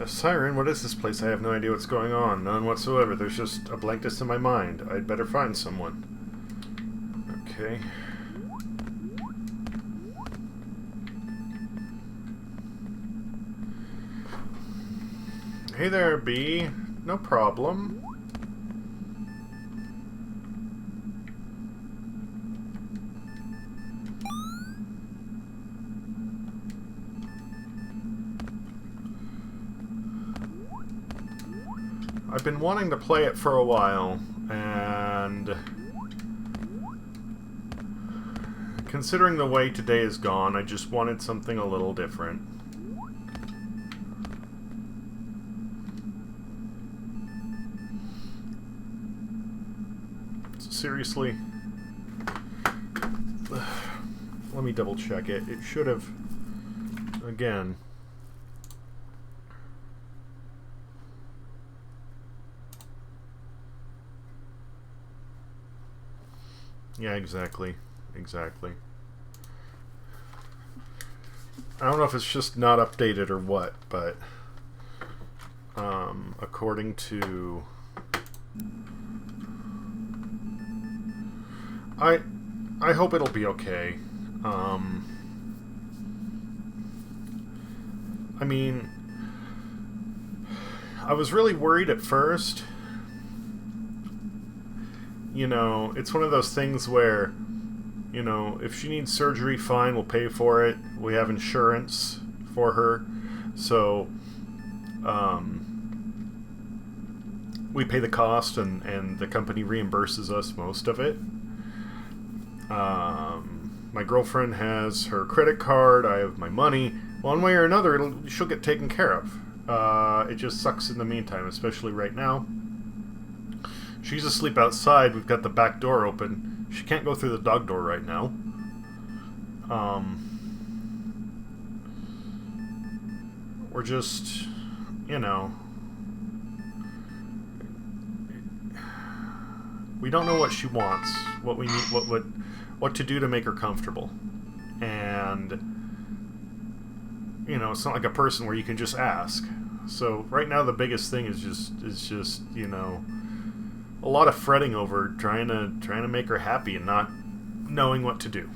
A siren? What is this place? I have no idea what's going on. None whatsoever. There's just a blankness in my mind. I'd better find someone. Okay. Hey there, B. No problem. I've been wanting to play it for a while, and considering the way today is gone, I just wanted something a little different. Seriously? Let me double check it. It should have... Again... Yeah, exactly. Exactly. I don't know if it's just not updated or what, but according to... I hope it'll be okay. I mean, I was really worried at first. You know, it's one of those things where, you know, if she needs surgery, fine, we'll pay for it. We have insurance for her. So, we pay the cost and the company reimburses us most of it. My girlfriend has her credit card. I have my money. One way or another, she'll get taken care of. It just sucks in the meantime, especially right now. She's asleep outside. We've got the back door open. She can't go through the dog door right now. We're just, you know... We don't know what she wants, what we need, what to do to make her comfortable. And, you know, it's not like a person where you can just ask. So right now the biggest thing is just, you know... a lot of fretting over trying to make her happy and not knowing what to do.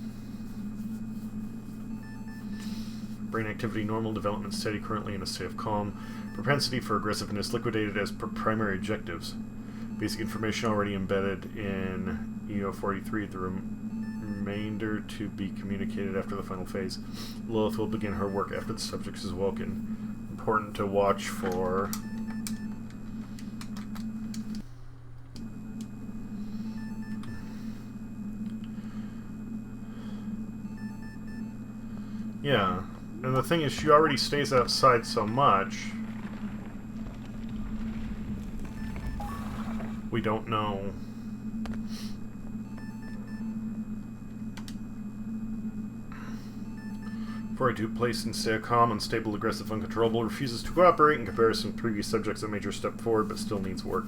Brain activity normal, development steady, currently in a state of calm. Propensity for aggressiveness liquidated as per primary objectives. Basic information already embedded in EO43. The remainder to be communicated after the final phase. Lilith will begin her work after the subject is woken. Important to watch for... Yeah, and the thing is, she already stays outside so much. We don't know. For I do place and stay calm, unstable, aggressive, uncontrollable, refuses to cooperate in comparison with previous subjects. A major step forward, but still needs work.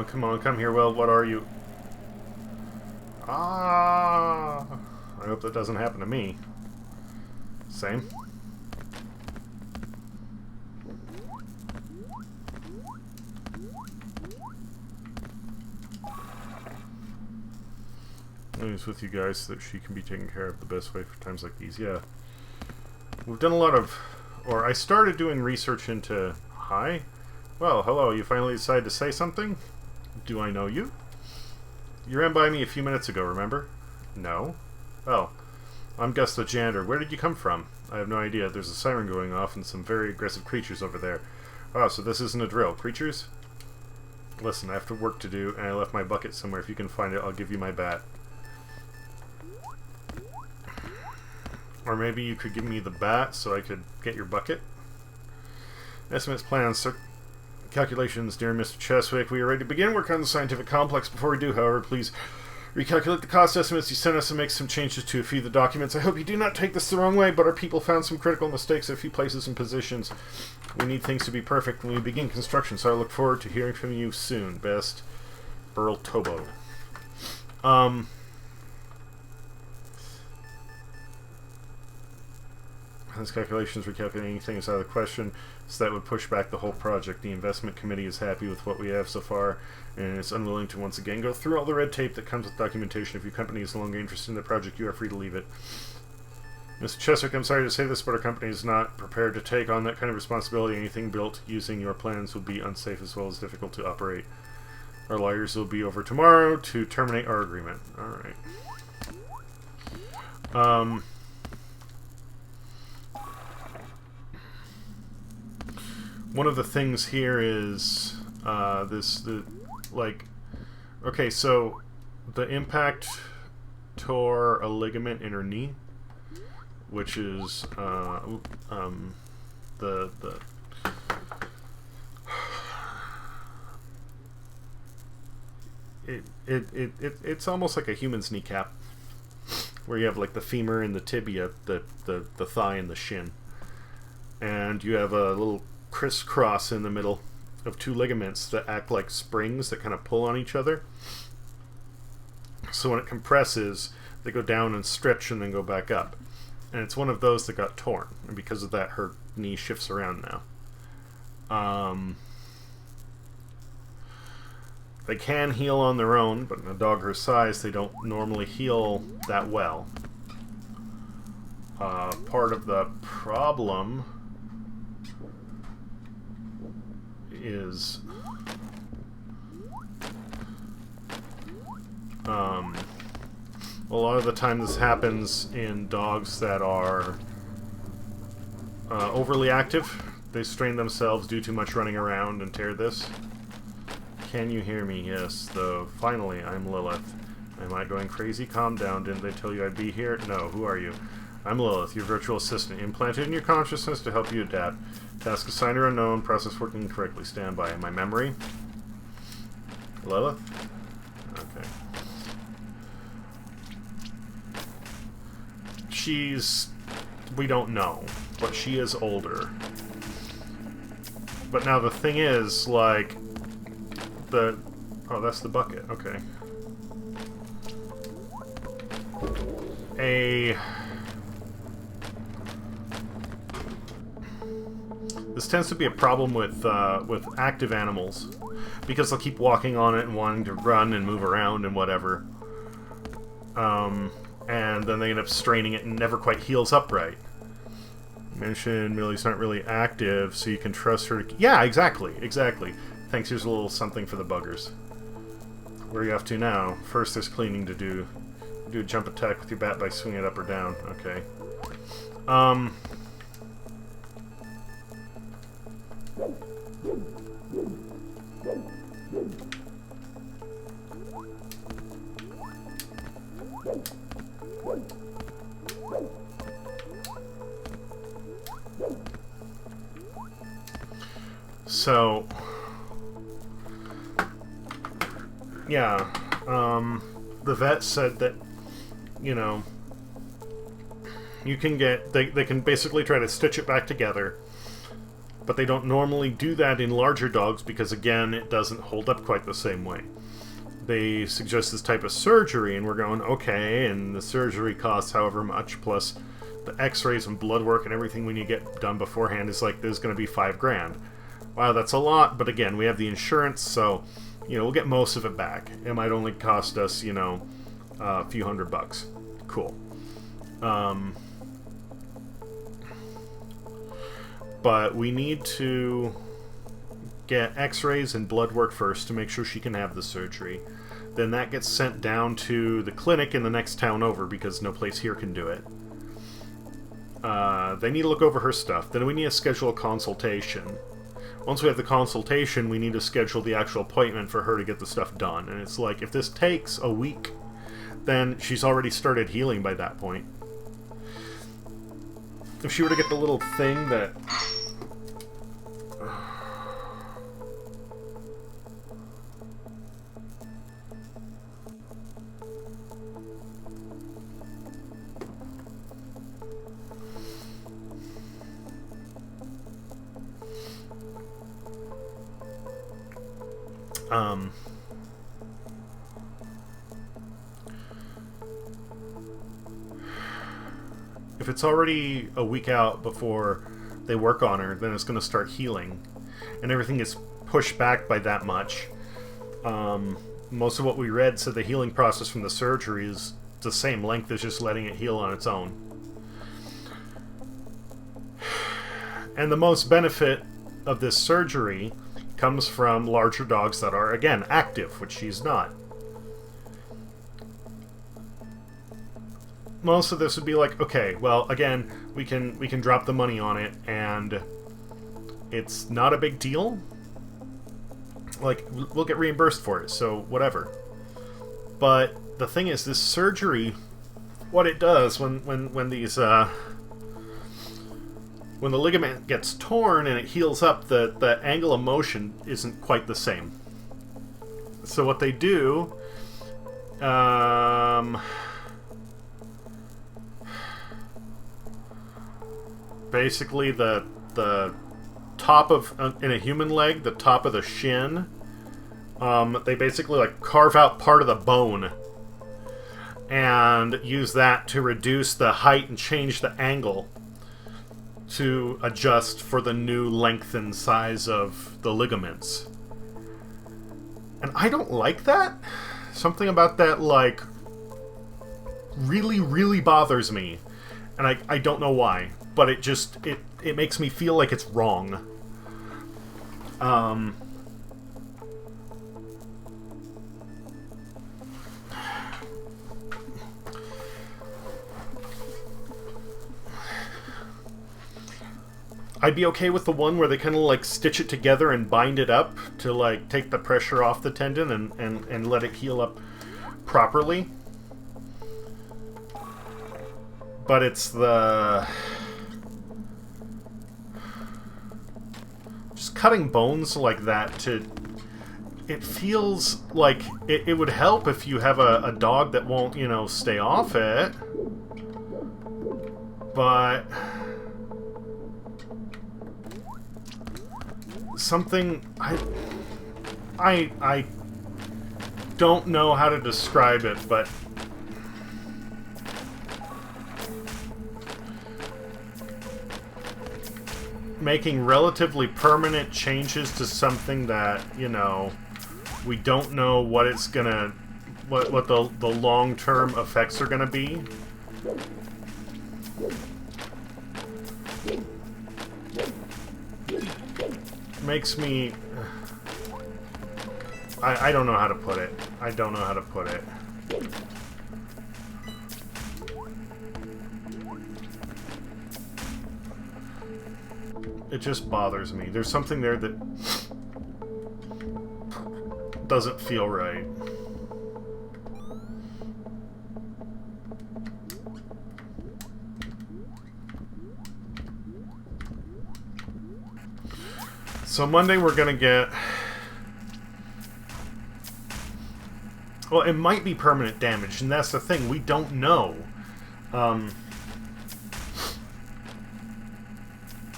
Come on, come here, Will. What are you? Ah! I hope that doesn't happen to me. Same. It's with you guys so that she can be taken care of the best way for times like these. Yeah. We've done a lot of... Or I started doing research into... Hi? Well, hello. You finally decided to say something? Do I know you? You ran by me a few minutes ago, remember? No. Oh. I'm Gus the janitor. Where did you come from? I have no idea. There's a siren going off and some very aggressive creatures over there. Oh, so this isn't a drill. Creatures? Listen, I have work to do, and I left my bucket somewhere. If you can find it, I'll give you my bat. Or maybe you could give me the bat so I could get your bucket. Estimates, plans, calculations, dear Mr. Cheswick. We are ready to begin work on the scientific complex. Before we do, however, please recalculate the cost estimates you sent us and make some changes to a few of the documents. I hope you do not take this the wrong way, but our people found some critical mistakes at a few places and positions. We need things to be perfect when we begin construction, so I look forward to hearing from you soon. Best, Earl Tobo. His calculations recalculating anything is out of the question, so that would push back the whole project. The investment committee is happy with what we have so far, and is unwilling to once again go through all the red tape that comes with documentation. If your company is no longer interested in the project, you are free to leave it. Mr. Cheswick, I'm sorry to say this, but our company is not prepared to take on that kind of responsibility. Anything built using your plans would be unsafe as well as difficult to operate. Our lawyers will be over tomorrow to terminate our agreement. Alright. One of the things here is okay, so the impact tore a ligament in her knee, which is it's almost like a human's kneecap, where you have like the femur and the tibia, the thigh and the shin, and you have a little crisscross in the middle of two ligaments that act like springs that kind of pull on each other. So when it compresses, they go down and stretch and then go back up. And it's one of those that got torn, and because of that, her knee shifts around now. They can heal on their own, but in a dog her size, they don't normally heal that well. Part of the problem is a lot of the time this happens in dogs that are overly active. They strain themselves, do too much running around, and tear this. Can you hear me? Yes, though. Finally, I'm Lilith. Am I going crazy? Calm down. Didn't they tell you I'd be here? No, who are you? I'm Lilith, your virtual assistant, implanted in your consciousness to help you adapt. Task assigned or unknown, process working correctly. Stand by. My memory? Lilith? Okay. We don't know, but she is older. But now the thing is, like, oh, that's the bucket, okay. This tends to be a problem with active animals, because they'll keep walking on it and wanting to run and move around and whatever. And then they end up straining it and never quite heals up right. Mention Millie's not really active, so you can trust her to... Yeah, exactly. Thanks, here's a little something for the buggers. Where are you off to now? First, there's cleaning to do. Do a jump attack with your bat by swinging it up or down. Okay. So, yeah, the vet said that, you know, you can get, they can basically try to stitch it back together, but they don't normally do that in larger dogs because, again, it doesn't hold up quite the same way. They suggest this type of surgery, and we're going, okay, and the surgery costs however much, plus the x-rays and blood work and everything when you get done beforehand is like, there's going to be $5,000. Wow, that's a lot, but again, we have the insurance, so, you know, we'll get most of it back. It might only cost us, you know, a few $100. Cool. But we need to get x-rays and blood work first to make sure she can have the surgery. Then that gets sent down to the clinic in the next town over because no place here can do it. They need to look over her stuff. Then we need to schedule a consultation. Once we have the consultation, we need to schedule the actual appointment for her to get the stuff done. And it's like, if this takes a week, then she's already started healing by that point. if she were to get the little thing that... if it's already a week out before they work on her, then it's going to start healing. And everything is pushed back by that much. Most of what we read said the healing process from the surgery is the same length as just letting it heal on its own. And the most benefit of this surgery comes from larger dogs that are, again, active, which she's not. Most of this would be like, okay, well, again, we can drop the money on it, and it's not a big deal. Like, we'll get reimbursed for it, so whatever. But the thing is, this surgery, what it does when these when the ligament gets torn and it heals up, the angle of motion isn't quite the same. So what they do, basically the top of, in a human leg, the top of the shin, they basically like carve out part of the bone and use that to reduce the height and change the angle to adjust for the new length and size of the ligaments. And I don't like that. Something about that, like, really, really bothers me. And I don't know why. But it just, it makes me feel like it's wrong. I'd be okay with the one where they kind of like stitch it together and bind it up to like take the pressure off the tendon and let it heal up properly. But it's the... just cutting bones like that to... it feels like it would help if you have a dog that won't, you know, stay off it. But... something... I don't know how to describe it, but... making relatively permanent changes to something that, you know, we don't know what it's gonna... what the long-term effects are gonna be. Makes me... I don't know how to put it. I don't know how to put it. It just bothers me. There's something there that doesn't feel right. So Monday we're gonna get... well, it might be permanent damage, and that's the thing. We don't know.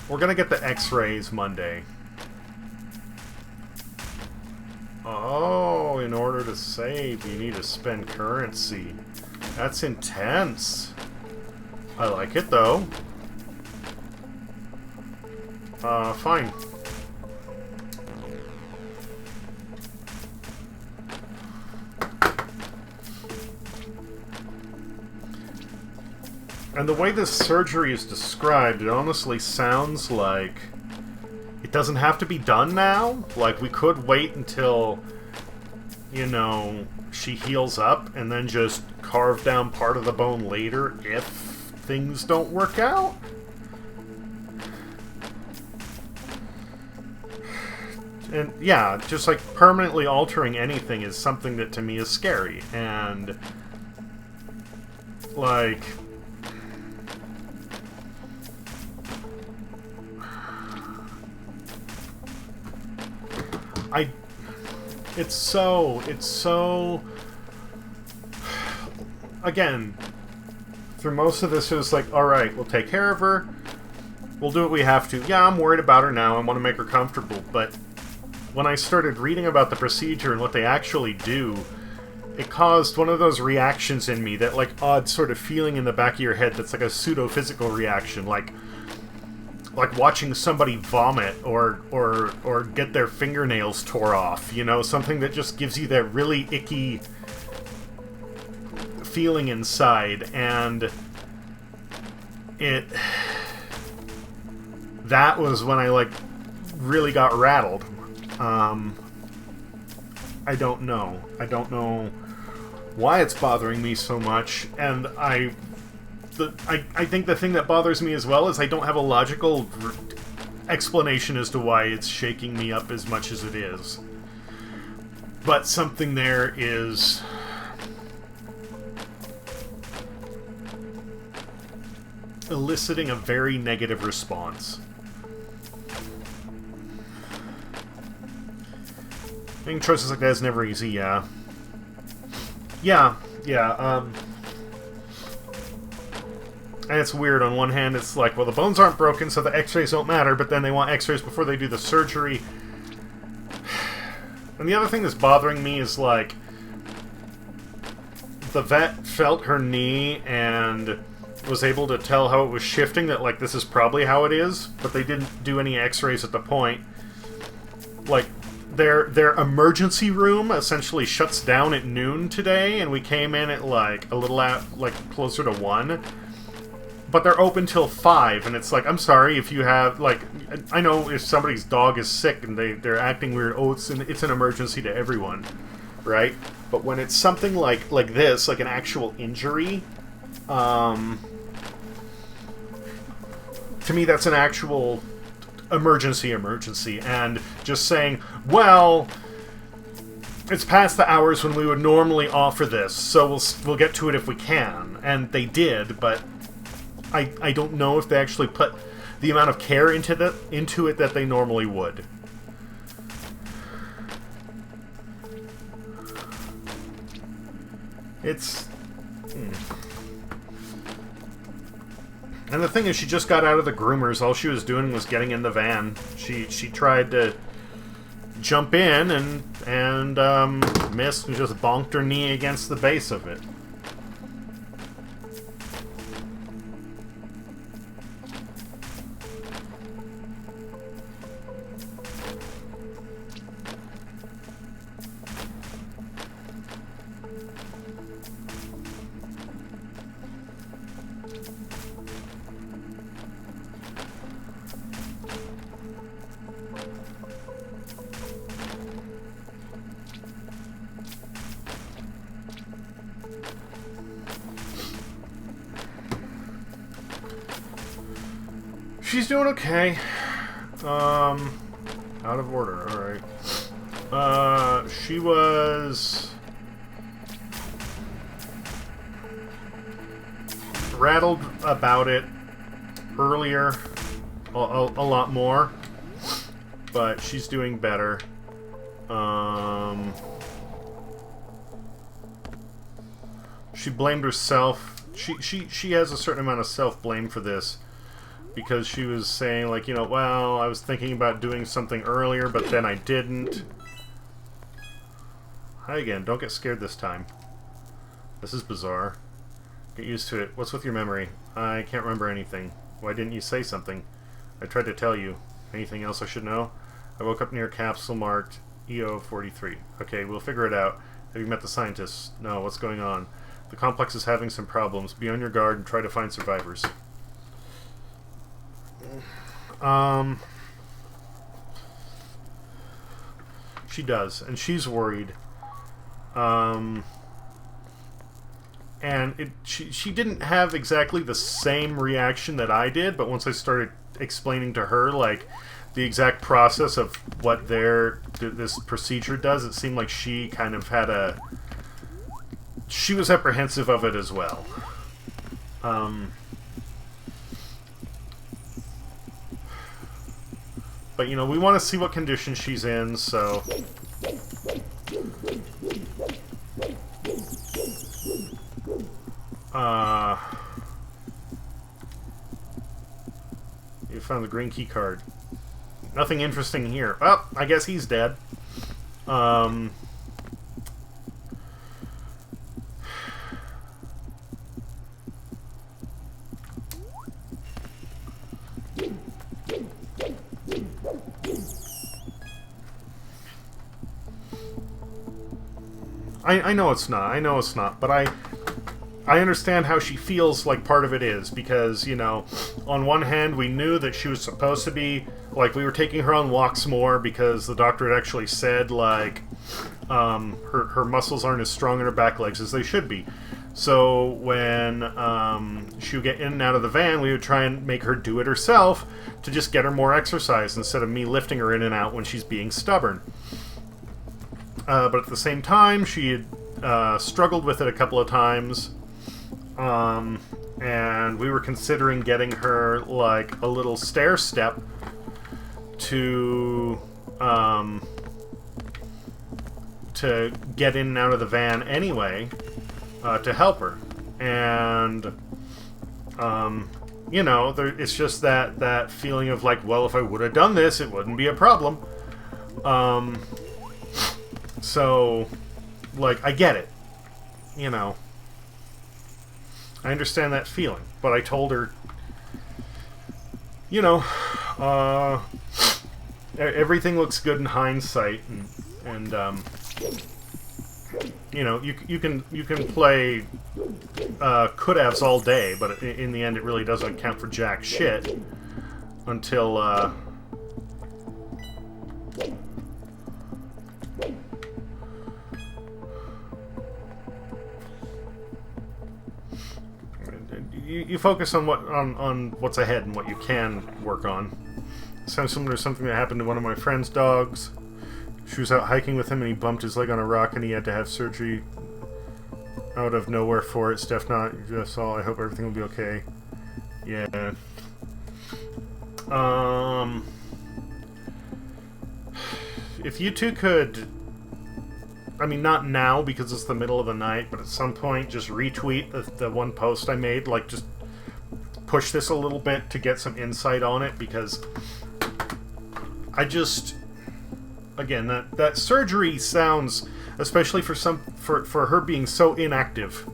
We're gonna get the X-rays Monday. Oh, in order to save, you need to spend currency. That's intense. I like it, though. Fine. And the way this surgery is described, it honestly sounds like it doesn't have to be done now. Like, we could wait until, you know, she heals up and then just carve down part of the bone later if things don't work out. And yeah, just like permanently altering anything is something that to me is scary. And like... I... It's so... Again, through most of this, it was like, alright, we'll take care of her. We'll do what we have to. Yeah, I'm worried about her now. I want to make her comfortable. But when I started reading about the procedure and what they actually do, it caused one of those reactions in me, that like odd sort of feeling in the back of your head that's like a pseudo-physical reaction, like watching somebody vomit or get their fingernails tore off, you know, something that just gives you that really icky feeling inside. And that was when I like really got rattled. I don't know why it's bothering me so much, and I think the thing that bothers me as well is I don't have a logical explanation as to why it's shaking me up as much as it is. But something there is eliciting a very negative response. Making choices like that is never easy, yeah. And it's weird. On one hand, it's like, well, the bones aren't broken, so the x-rays don't matter, but then they want x-rays before they do the surgery. And the other thing that's bothering me is, like, the vet felt her knee and was able to tell how it was shifting, that, like, this is probably how it is, but they didn't do any x-rays at the point. Like, their emergency room essentially shuts down at noon today, and we came in at, like, a little at, like, closer to 1. But they're open till 5, and it's like, I'm sorry if you have, like, I know if somebody's dog is sick and they're acting weird, oh, it's an emergency to everyone, right? But when it's something like this, like an actual injury, to me that's an actual emergency, and just saying, well, it's past the hours when we would normally offer this, so we'll get to it if we can, and they did, but I don't know if they actually put the amount of care into it that they normally would. It's... And the thing is, she just got out of the groomers. All she was doing was getting in the van. She tried to jump in and missed and just bonked her knee against the base of it. She's doing okay. Out of order, alright. She was rattled about it earlier a lot more, but she's doing better. She blamed herself. She has a certain amount of self-blame for this, because she was saying, like, you know, well, I was thinking about doing something earlier, but then I didn't. Hi again. Don't get scared this time. This is bizarre. Get used to it. What's with your memory? I can't remember anything. Why didn't you say something? I tried to tell you. Anything else I should know? I woke up near a capsule marked EO43. Okay, we'll figure it out. Have you met the scientists? No, what's going on? The complex is having some problems. Be on your guard and try to find survivors. She does, and she's worried. And she didn't have exactly the same reaction that I did, but once I started explaining to her, like, the exact process of what this procedure does, it seemed like she kind of had she was apprehensive of it as well. But, you know, we want to see what condition she's in, so... You found the green key card. Nothing interesting here. Oh, I guess he's dead. I know it's not. I know it's not. But I understand how she feels like part of it is. Because, you know, on one hand, we knew that she was supposed to be... Like, we were taking her on walks more because the doctor had actually said, like, her muscles aren't as strong in her back legs as they should be. So when she would get in and out of the van, we would try and make her do it herself to just get her more exercise instead of me lifting her in and out when she's being stubborn. But at the same time, she had struggled with it a couple of times. And we were considering getting her, like, a little stair step to get in and out of the van anyway, to help her. And, you know, it's just that feeling of like, well, if I would have done this, it wouldn't be a problem. So, like, I get it. You know. I understand that feeling. But I told her, you know, everything looks good in hindsight, and you know, you can play could-haves all day, but in the end, it really doesn't count for jack shit until you focus on what's ahead and what you can work on. Sounds similar to something that happened to one of my friend's dogs. She was out hiking with him and he bumped his leg on a rock and he had to have surgery out of nowhere for it. Steph, not just all. I hope everything will be okay. Yeah. If you two could, I mean, not now because it's the middle of the night, but at some point just retweet the one post I made, like just push this a little bit to get some insight on it, because I just, again, that surgery sounds, especially for her being so inactive,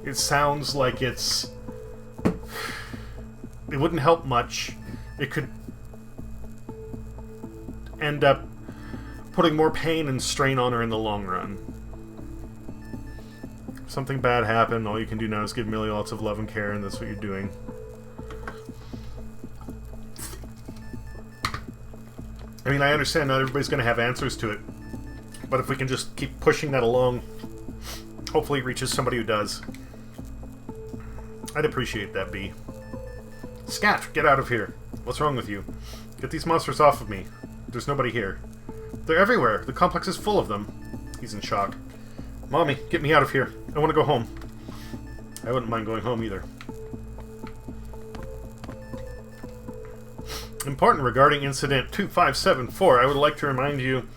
it sounds like it wouldn't help much. It could end up putting more pain and strain on her in the long run. If something bad happened, all you can do now is give Millie lots of love and care, and that's what you're doing. I mean, I understand not everybody's going to have answers to it, but if we can just keep pushing that along, hopefully it reaches somebody who does. I'd appreciate that, B. Scat, get out of here. What's wrong with you? Get these monsters off of me. There's nobody here. They're everywhere. The complex is full of them. He's in shock. Mommy, get me out of here. I want to go home. I wouldn't mind going home either. Important regarding Incident 2574, I would like to remind you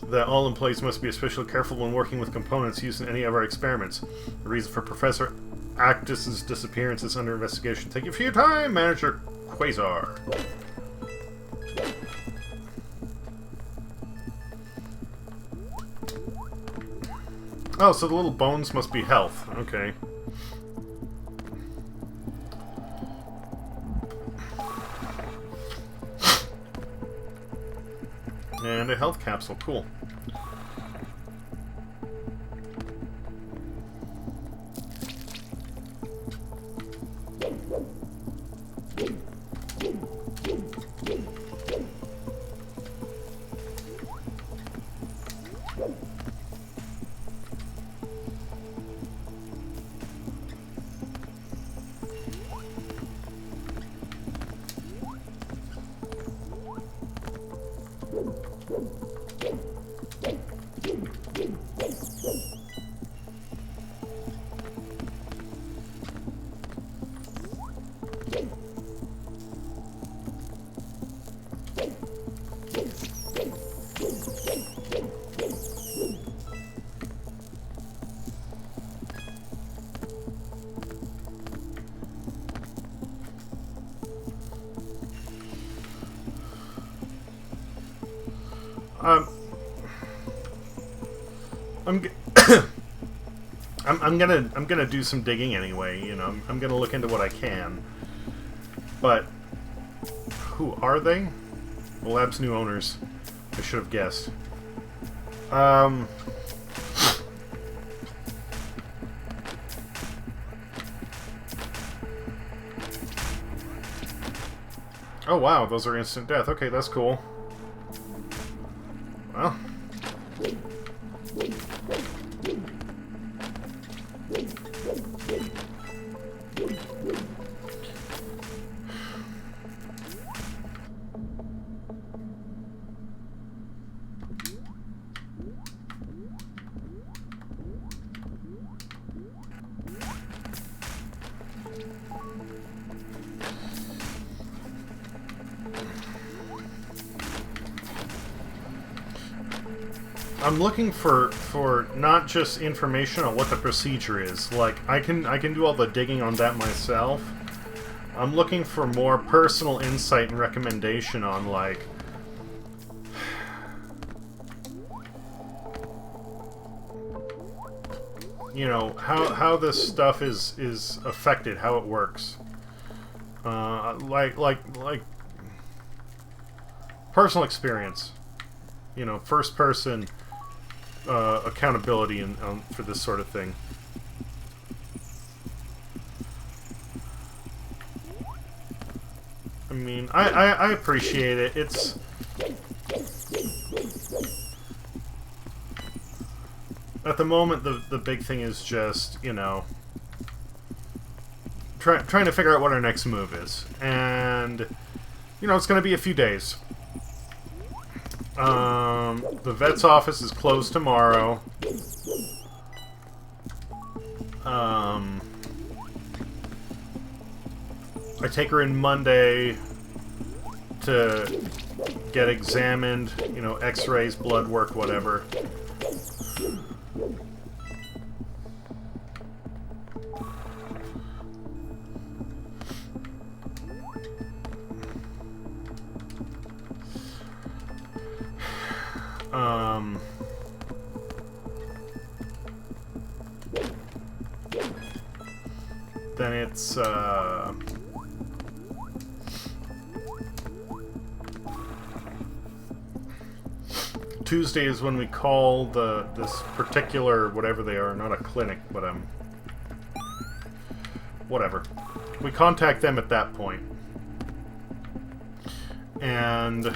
that all employees must be especially careful when working with components used in any of our experiments. The reason for Professor Actus's disappearance is under investigation. Thank you for your time, Manager Quasar. Oh, so the little bones must be health. Okay. And a health capsule. Cool. I'm, I'm gonna do some digging anyway. You know, I'm gonna look into what I can. But who are they? The lab's new owners. I should have guessed. Oh wow, those are instant death. Okay, that's cool. Well. I'm looking for not just information on what the procedure is. Like I can do all the digging on that myself. I'm looking for more personal insight and recommendation on like you know how this stuff is affected, how it works. Like personal experience. You know, first person accountability and for this sort of thing. I mean, I appreciate it. It's at the moment the big thing is just, you know, trying to figure out what our next move is, and you know it's going to be a few days. The vet's office is closed tomorrow. I take her in Monday to get examined, you know, x-rays, blood work, whatever. Then it's, Tuesday is when we call this particular, whatever they are, not a clinic, but, whatever. We contact them at that point. And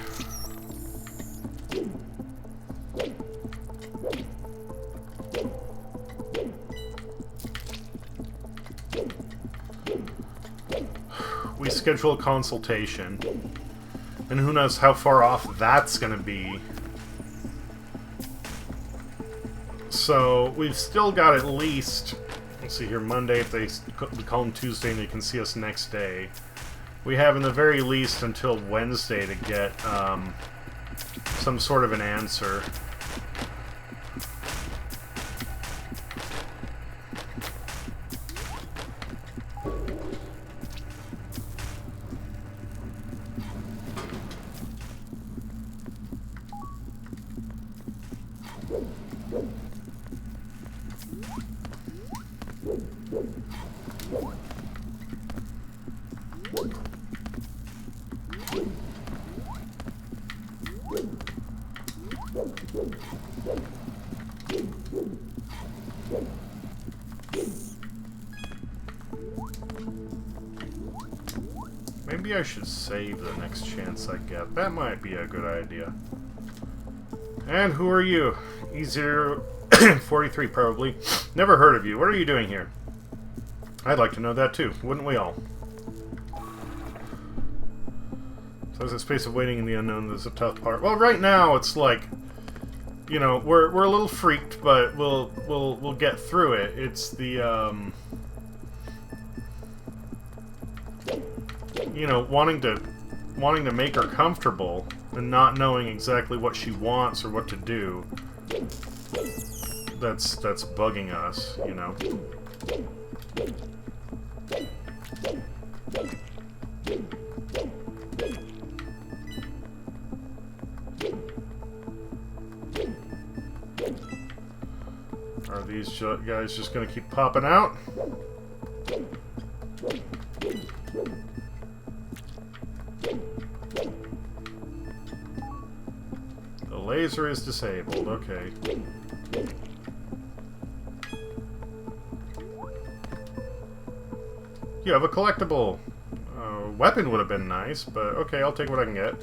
we schedule a consultation, and who knows how far off that's gonna be. So we've still got at least, let's see here, Monday, if we call them Tuesday and they can see us next day. We have in the very least until Wednesday to get some sort of an answer. Maybe I should save the next chance I get. That might be a good idea. And who are you? E043 probably. Never heard of you. What are you doing here? I'd like to know that too. Wouldn't we all? So there's a space of waiting in the unknown. There's a tough part. Well, right now it's like, you know, we're a little freaked, but we'll get through it. It's the you know, wanting to make her comfortable and not knowing exactly what she wants or what to do. That's bugging us, you know. these guys just gonna keep popping out? The laser is disabled, okay. You have a collectible. Weapon would have been nice, but okay, I'll take what I can get.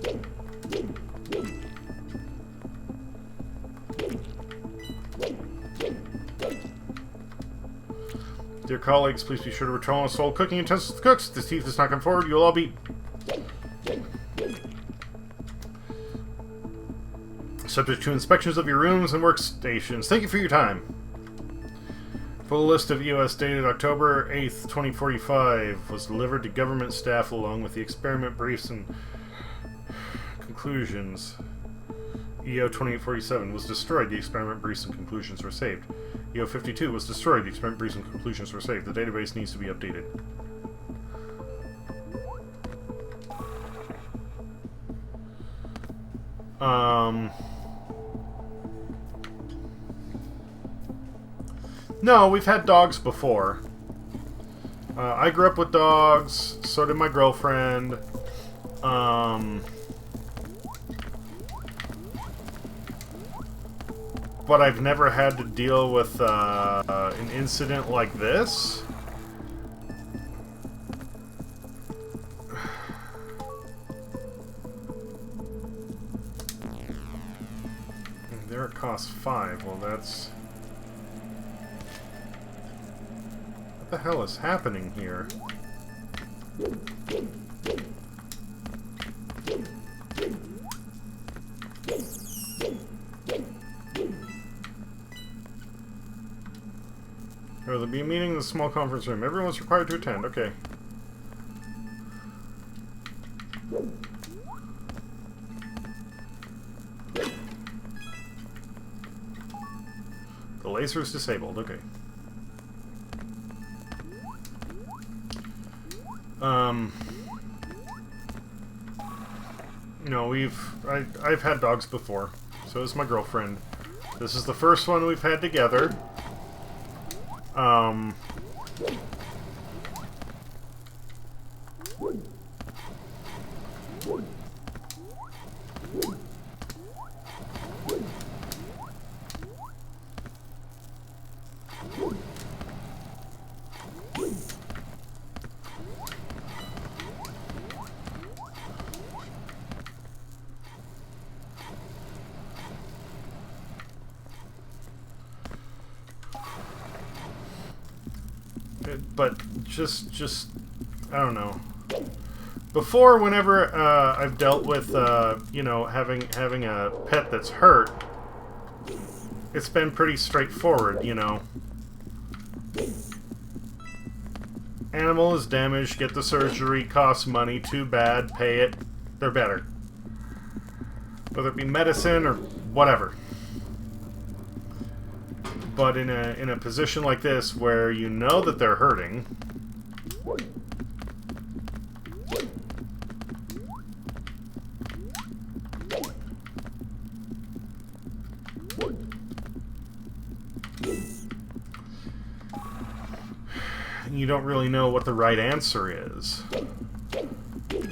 Dear colleagues, please be sure to return all soul cooking utensils to the cooks. If this thief does not come forward, you'll all be subject to inspections of your rooms and workstations. Thank you for your time. Full list of EOS dated October 8th, 2045 was delivered to government staff along with the experiment briefs and conclusions. EO 2847 was destroyed. The experiment briefs and conclusions were saved. EO 52 was destroyed. The experiment briefs and conclusions were saved. The database needs to be updated. No, we've had dogs before. I grew up with dogs, so did my girlfriend. But I've never had to deal with an incident like this. There it costs 5. Well, that's... What the hell is happening here? Oh, there'll be a meeting in the small conference room. Everyone's required to attend. Okay. The laser is disabled. Okay. No, I've had dogs before. So is my girlfriend. This is the first one we've had together. But just I don't know. Before, whenever I've dealt with you know, having a pet that's hurt, it's been pretty straightforward, you know. Animal is damaged, get the surgery, costs money, too bad, pay it, they're better. Whether it be medicine or whatever. But in a position like this, where you know that they're hurting, you don't really know what the right answer is.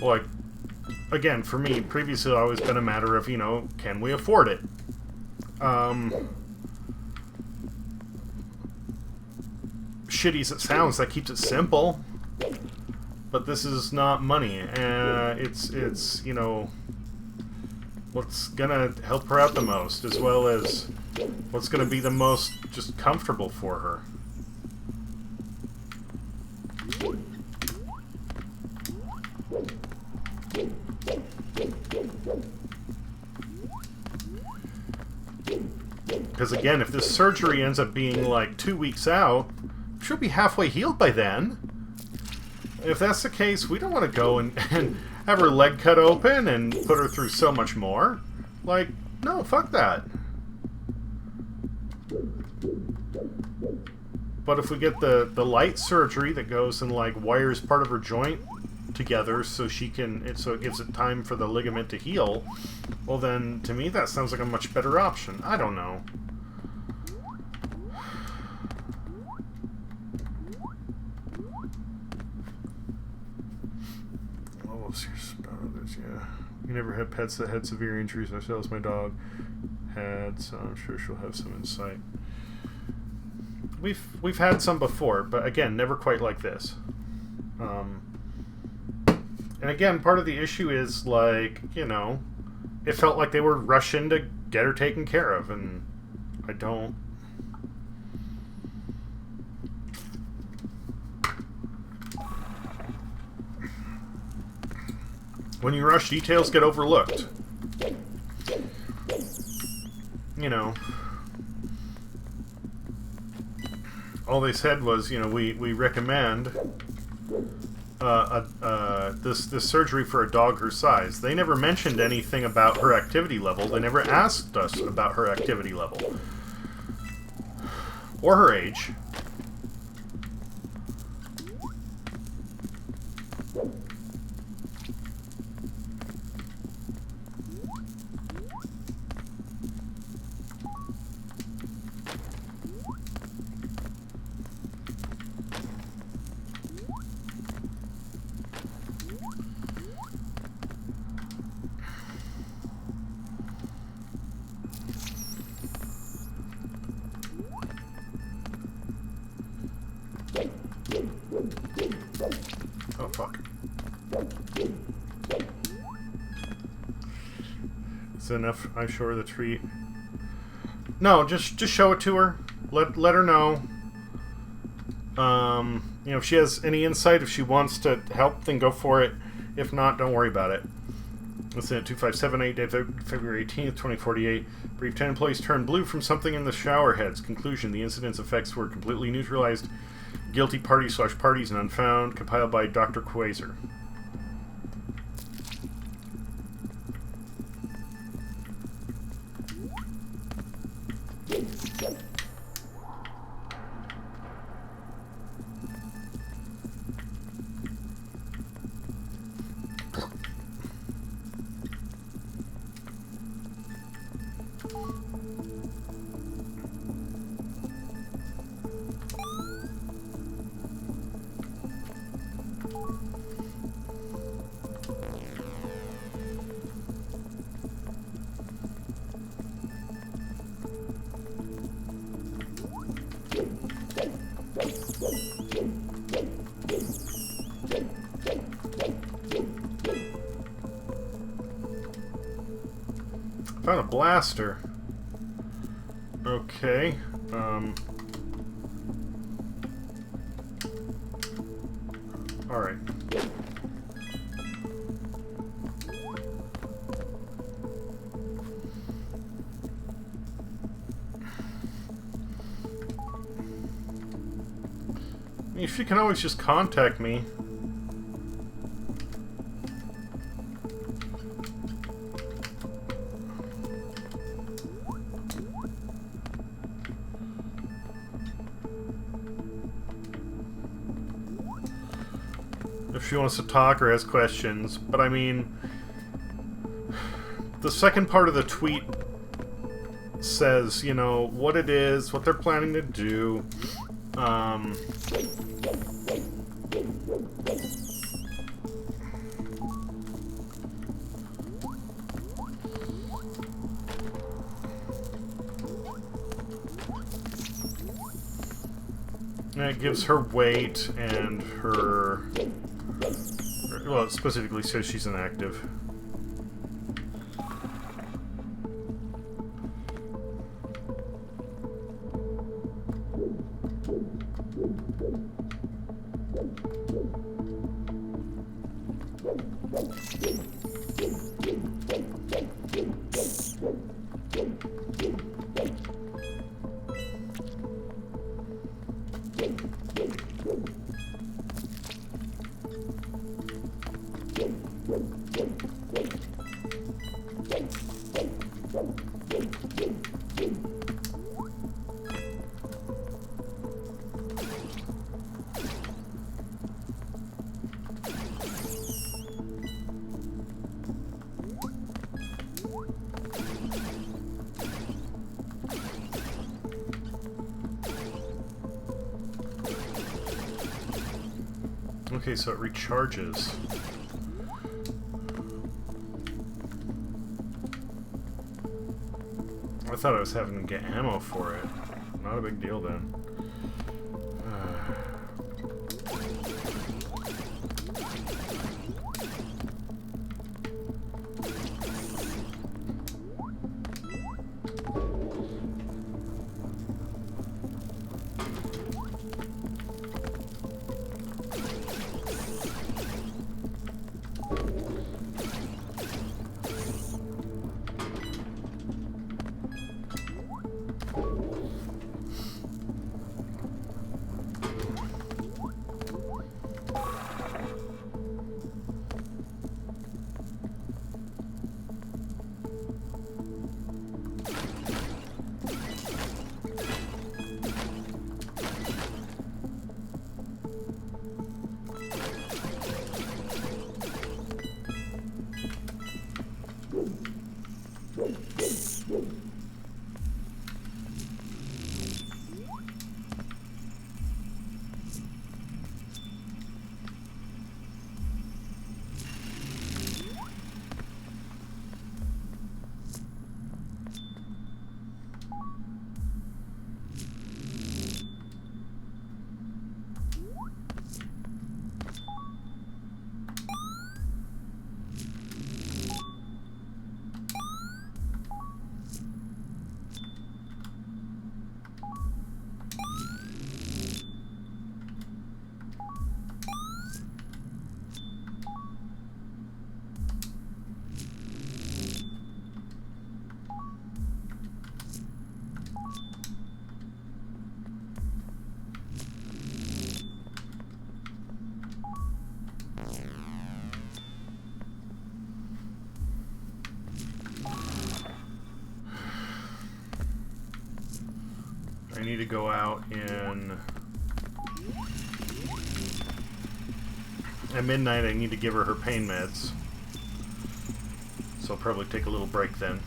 Like, again, for me, previously, it's always been a matter of, you know, can we afford it? Shitty as it sounds, that keeps it simple. But this is not money. It's you know, what's gonna help her out the most, as well as what's gonna be the most just comfortable for her. Because again, if this surgery ends up being like 2 weeks out, she'll be halfway healed by then. If that's the case, we don't want to go and have her leg cut open and put her through so much more. Like, no, fuck that. But if we get the light surgery that goes and like wires part of her joint together so she can, so it gives it time for the ligament to heal, well then, to me that sounds like a much better option. I don't know. of serious about others, yeah. We never had pets that had severe injuries ourselves. My dog had, so I'm sure she'll have some insight. We've had some before, but again, never quite like this. And again, part of the issue is, like, you know, it felt like they were rushing to get her taken care of, and I don't... When you rush, details get overlooked. You know, all they said was, you know, we recommend this surgery for a dog her size. They never mentioned anything about her activity level. They never asked us about her activity level or her age. Oh, fuck. Is that enough? I show her the treat. No, just show it to her. Let her know. You know, if she has any insight, if she wants to help, then go for it. If not, don't worry about it. Listen at 2578, day February 18th, 2048. Brief 10 employees turned blue from something in the shower heads. Conclusion, the incident's effects were completely neutralized. Guilty party/parties and unfound. Compiled by Dr. Quasar. Found a blaster. Okay. Alright. She can always just contact me. If she wants to talk or has questions. But I mean, the second part of the tweet says, you know, what it is, what they're planning to do. And it gives her weight and her... Well, it specifically says she's inactive. Okay, so it recharges. I thought I was having to get ammo for it. Not a big deal then. I need to go out at midnight. I need to give her her pain meds. So I'll probably take a little break then.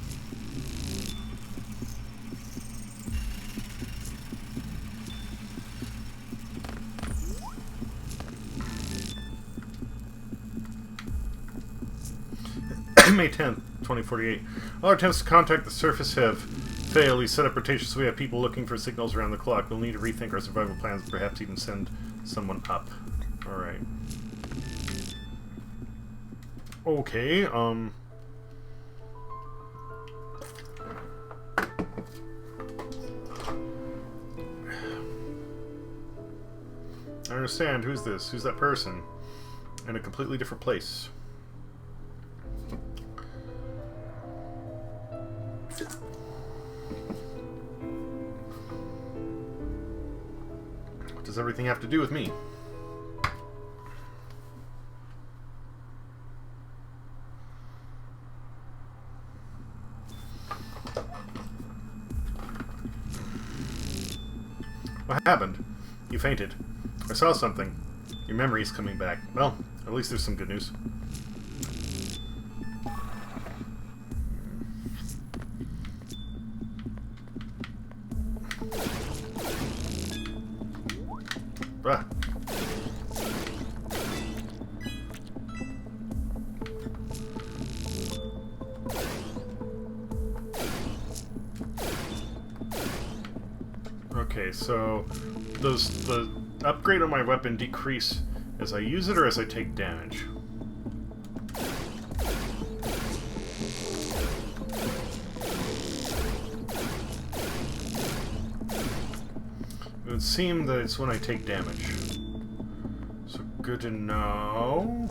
May 10th, 2048. All our attempts to contact the surface have failed. We set up rotation so we have people looking for signals around the clock. We'll need to rethink our survival plans, perhaps even send someone up. Alright. Okay, I understand. Who's this? Who's that person? In a completely different place. What does everything have to do with me? What happened? You fainted. I saw something. Your memory's coming back. Well, at least there's some good news. Ah. Okay, so does the upgrade on my weapon decrease as I use it or as I take damage? It would seem that it's when I take damage. So good to know.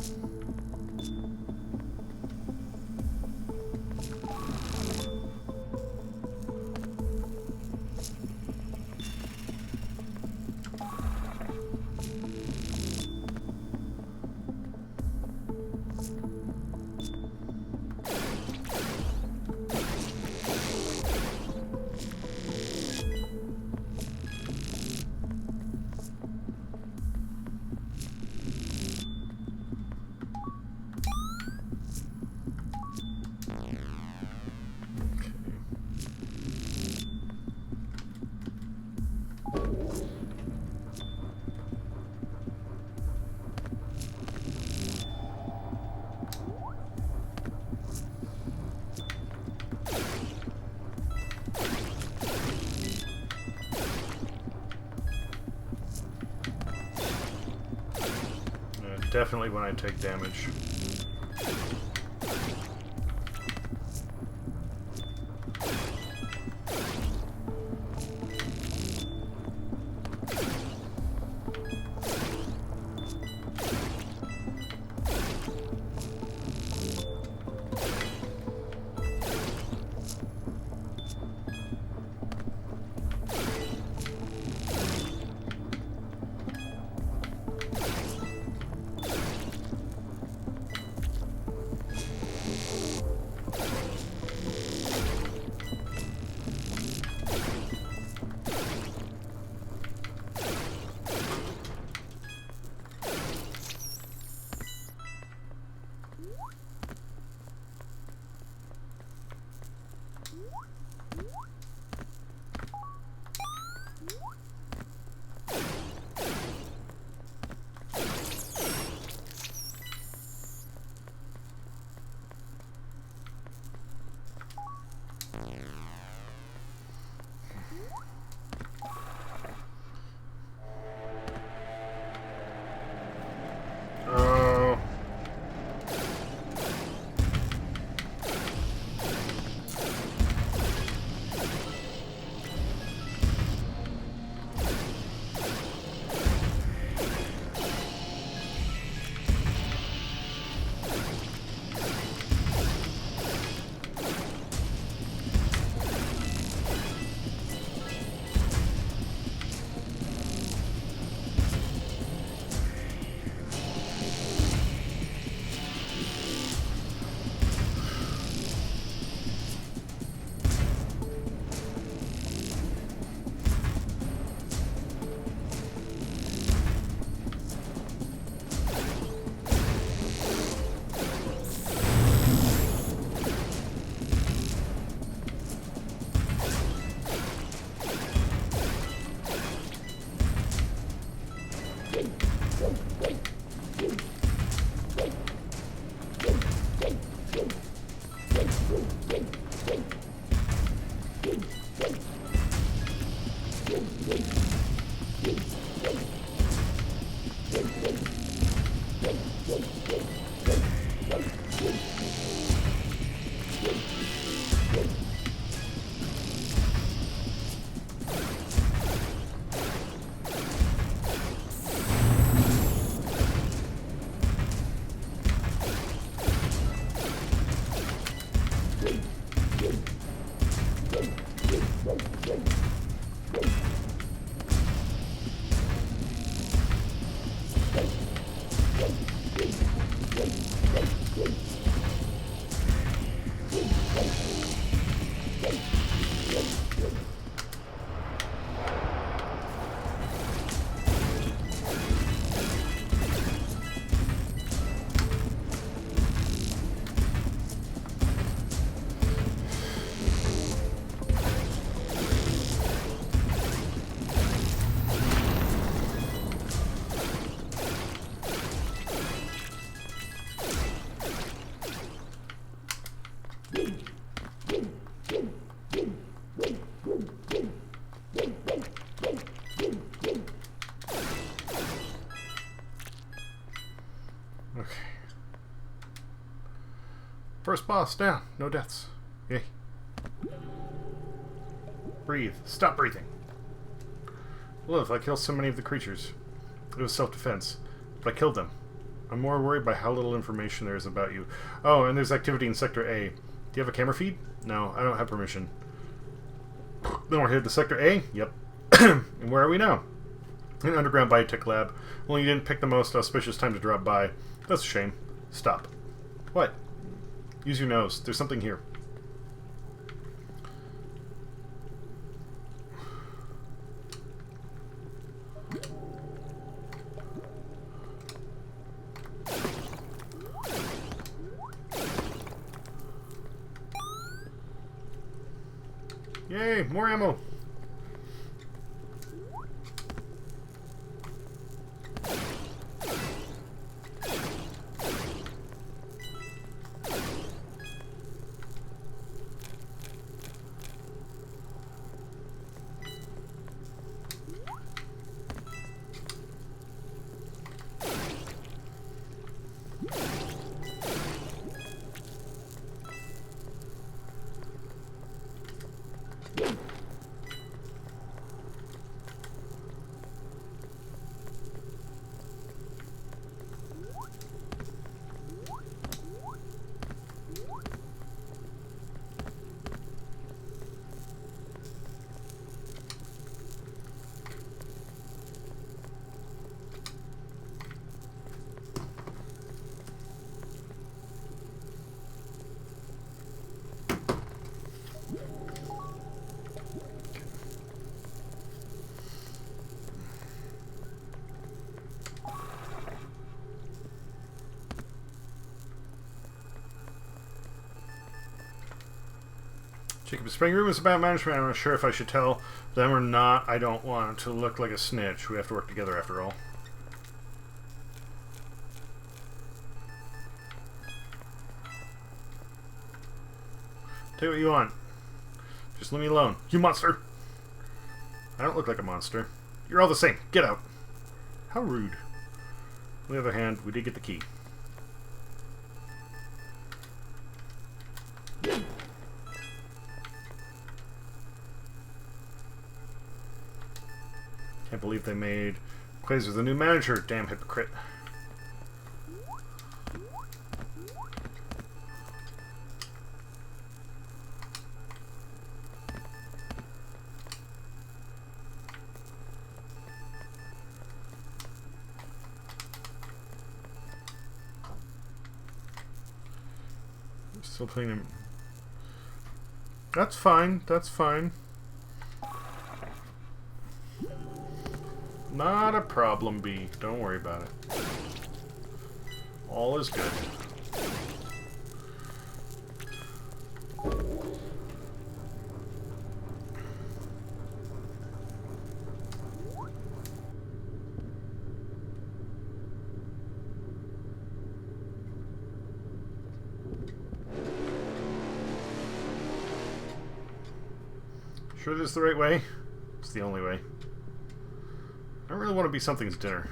definitely when I take damage. First boss down. No deaths. Yay. Breathe. Stop breathing. Look, I killed so many of the creatures. It was self-defense. But I killed them. I'm more worried by how little information there is about you. Oh, and there's activity in Sector A. Do you have a camera feed? No, I don't have permission. Then we're headed to Sector A? Yep. And where are we now? An underground biotech lab. Well, you didn't pick the most auspicious time to drop by. That's a shame. Stop. What? Use your nose. There's something here. Yay, more ammo. Jacob is spreading rumors about management. I'm not sure if I should tell them or not. I don't want to look like a snitch. We have to work together after all. Take what you want. Just leave me alone. You monster! I don't look like a monster. You're all the same. Get out. How rude. On the other hand, we did get the key. Can't believe they made Quasar the new manager. Damn hypocrite. Still playing him. That's fine. That's fine. Not a problem, B. Don't worry about it. All is good. Sure this is the right way? It's the only way. I don't really want to be something's dinner.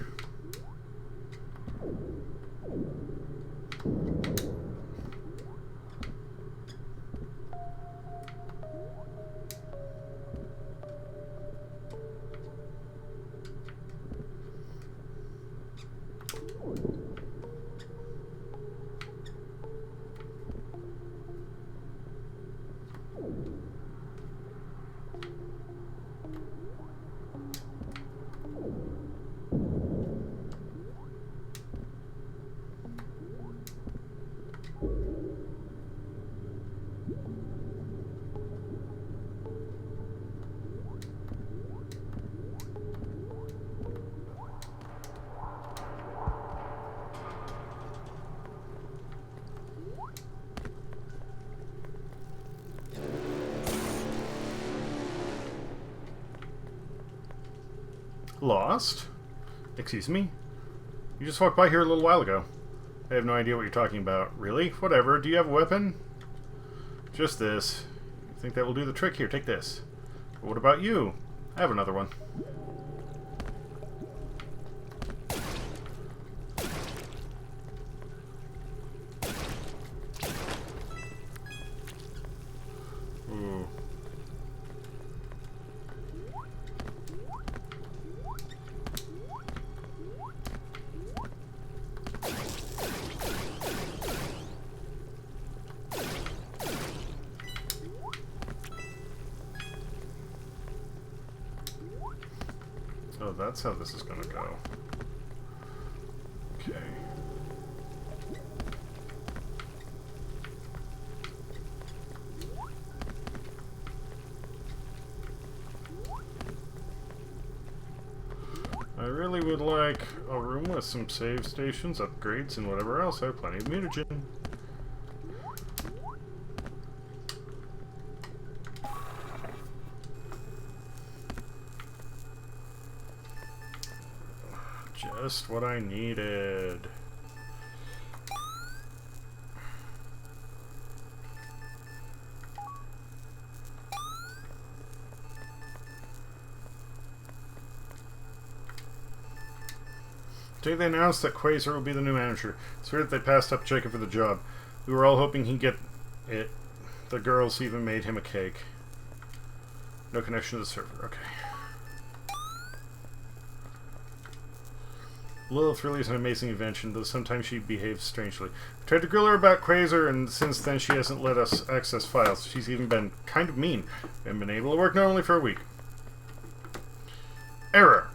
Lost? Excuse me? You just walked by here a little while ago. I have no idea what you're talking about. Really? Whatever. Do you have a weapon? Just this. You think that will do the trick? Here, take this. But what about you? I have another one. Ooh. Oh, that's how this is gonna go. Okay. I really would like a room with some save stations, upgrades, and whatever else. I have plenty of mutagen. Just what I needed. Today they announced that Quasar will be the new manager. It's weird that they passed up Jacob for the job. We were all hoping he'd get it. The girls even made him a cake. No connection to the server. Okay. Lilith really is an amazing invention, though sometimes she behaves strangely. We tried to grill her about Quasar, and since then she hasn't let us access files. She's even been kind of mean. We haven't been able to work normally for a week. Error.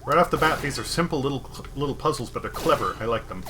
Right off the bat, these are simple little puzzles, but they're clever. I like them.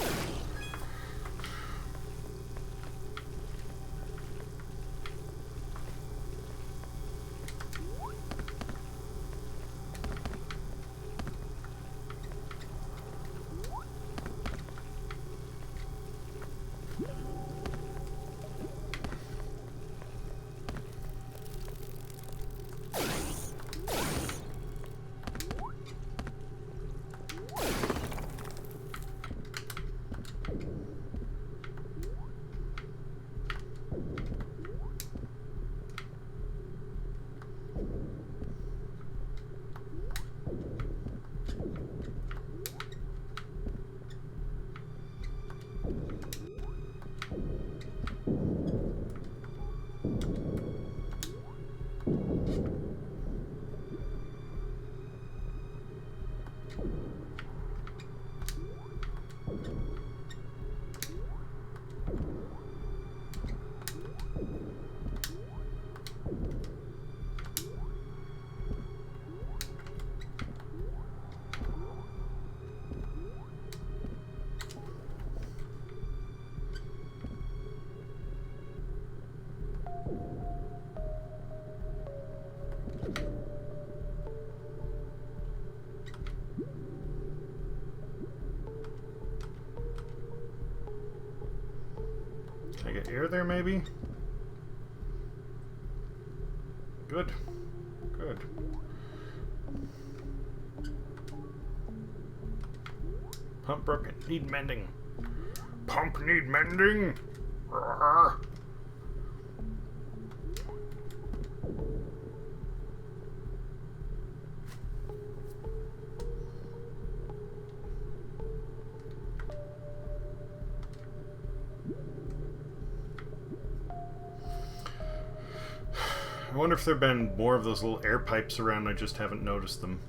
Can I get air there, maybe? Good. Good. Pump broken. Need mending. Pump need mending! Rawr. I wonder if there have been more of those little air pipes around, I just haven't noticed them.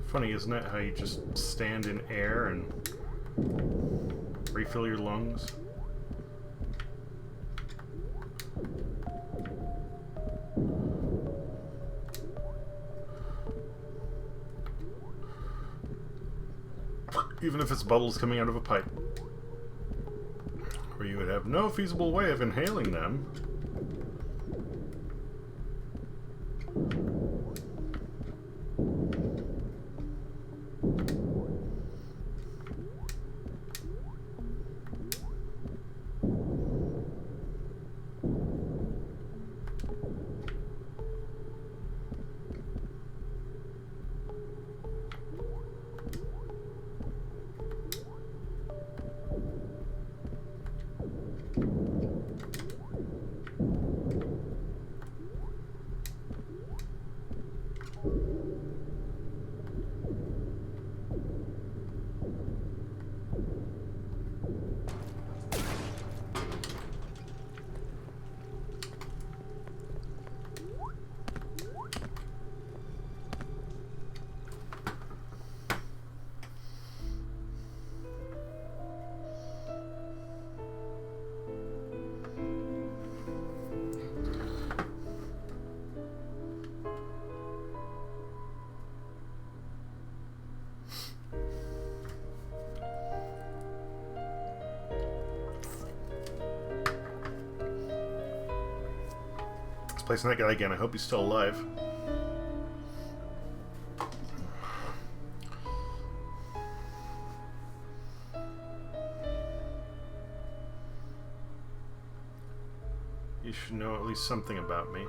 Funny, isn't it, how you just stand in air and refill your lungs? Even if it's bubbles coming out of a pipe. Or you would have no feasible way of inhaling them. Placing that guy again. I hope he's still alive. You should know at least something about me.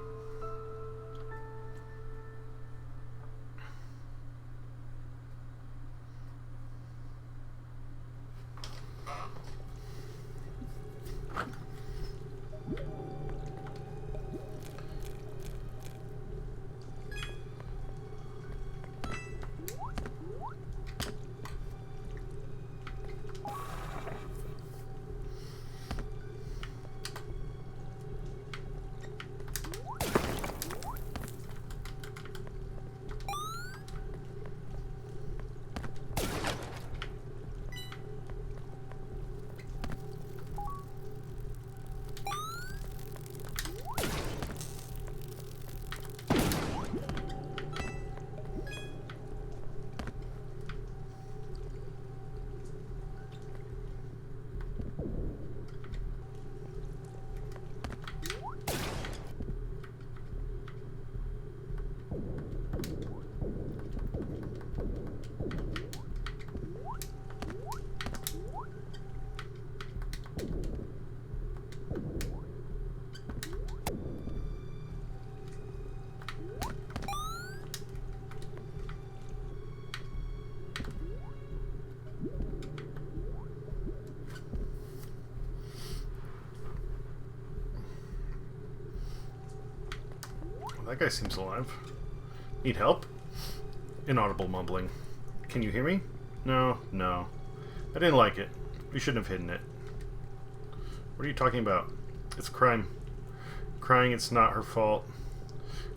That guy seems alive. Need help? Inaudible mumbling. Can you hear me? No, no. I didn't like it. We shouldn't have hidden it. What are you talking about? It's a crime. Crying, it's not her fault.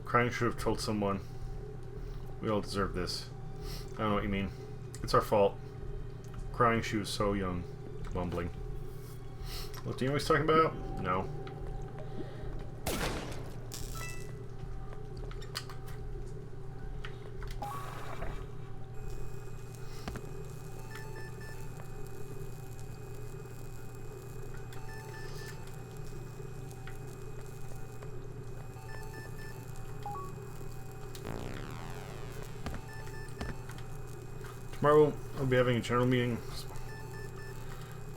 Crying should have told someone. We all deserve this. I don't know what you mean. It's our fault. Crying, she was so young. Mumbling. What do you know what he's talking about? No. Tomorrow we'll be having a general meeting.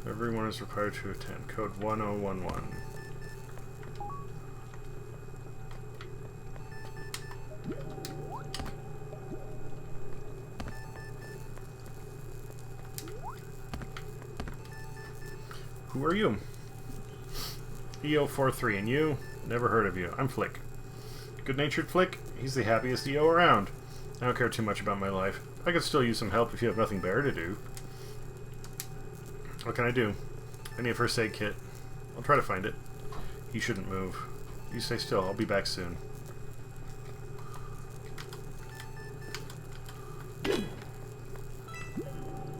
Everyone is required to attend. Code 1011. Who are you? EO43, and you? Never heard of you. I'm Flick. Good-natured Flick? He's the happiest EO around. I don't care too much about my life. I could still use some help if you have nothing better to do. What can I do? I need a first aid kit. I'll try to find it. You shouldn't move. You stay still. I'll be back soon.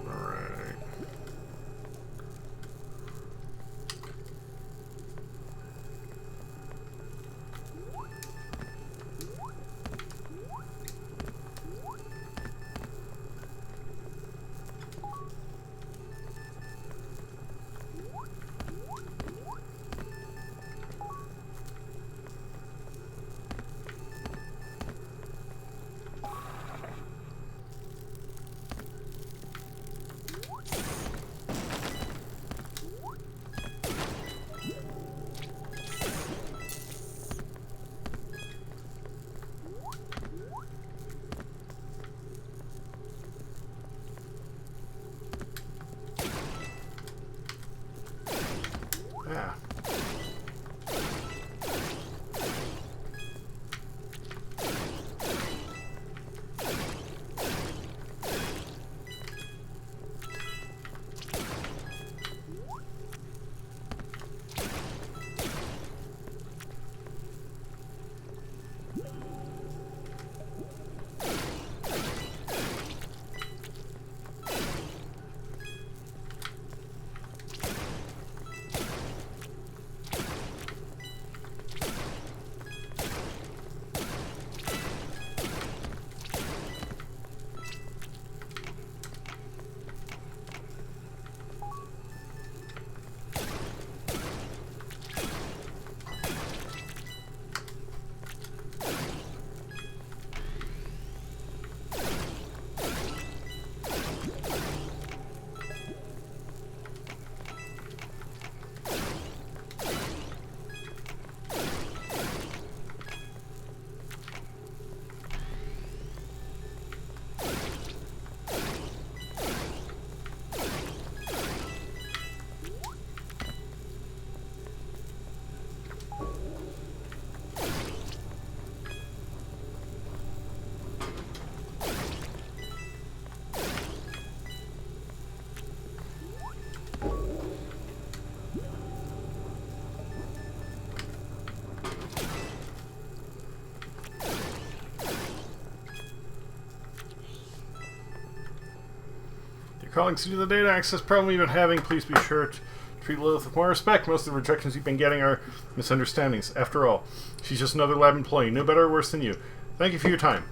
Alright. calling to do the data access problem you've been having. Please be sure to treat Lilith with more respect. Most of the rejections you've been getting are misunderstandings. After all, she's just another lab employee, no better or worse than you. Thank you for your time.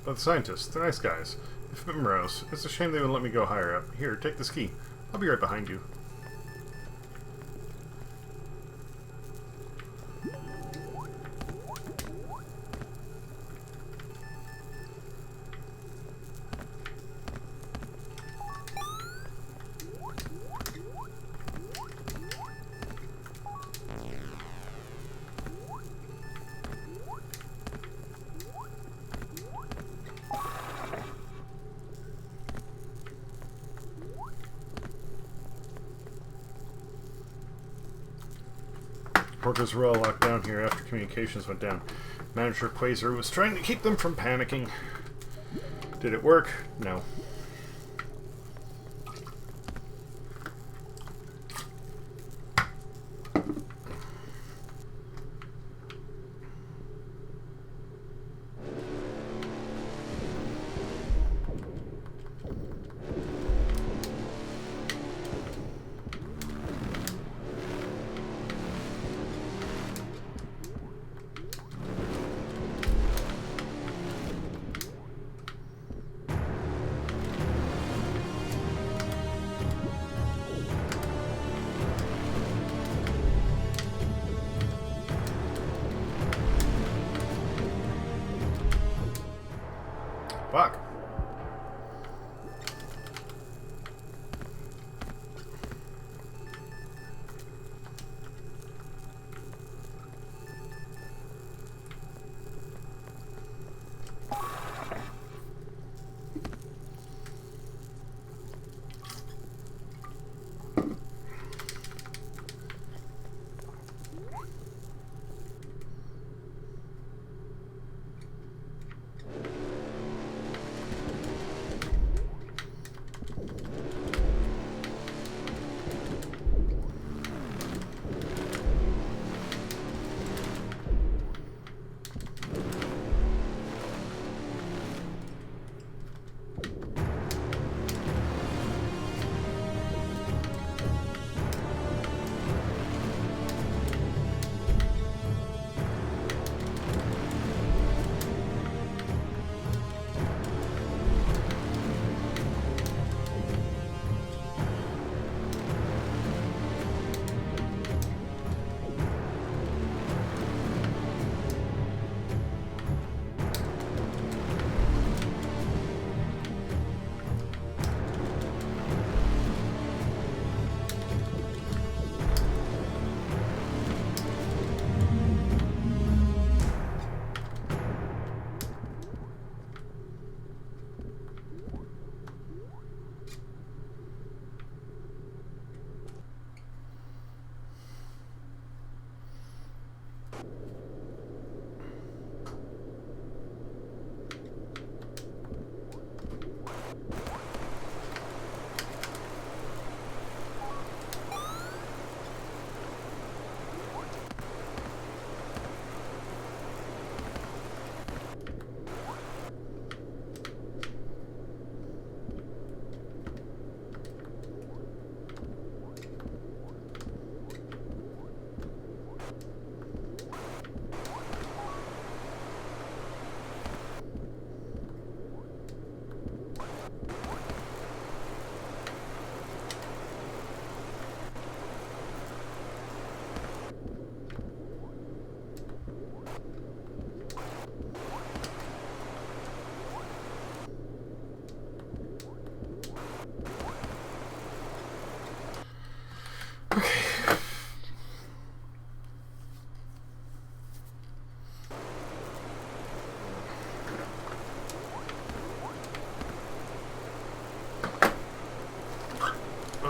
But the scientists, they're nice guys. If morose, it's a shame they wouldn't let me go higher up. Here, take this key. I'll be right behind you. Workers were all locked down here after communications went down. Manager Quasar was trying to keep them from panicking. Did it work? No.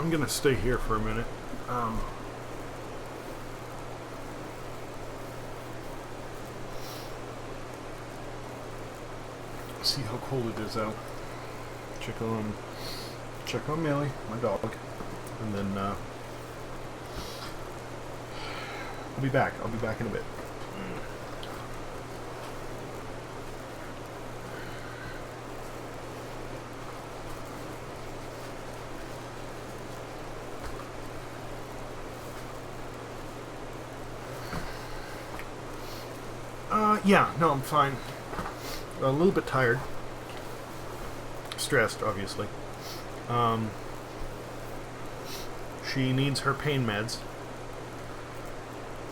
I'm gonna stay here for a minute. See how cold it is out. Check on Millie, my dog, and then I'll be back. I'll be back in a bit. Yeah, no, I'm fine. A little bit tired. Stressed, obviously. She needs her pain meds.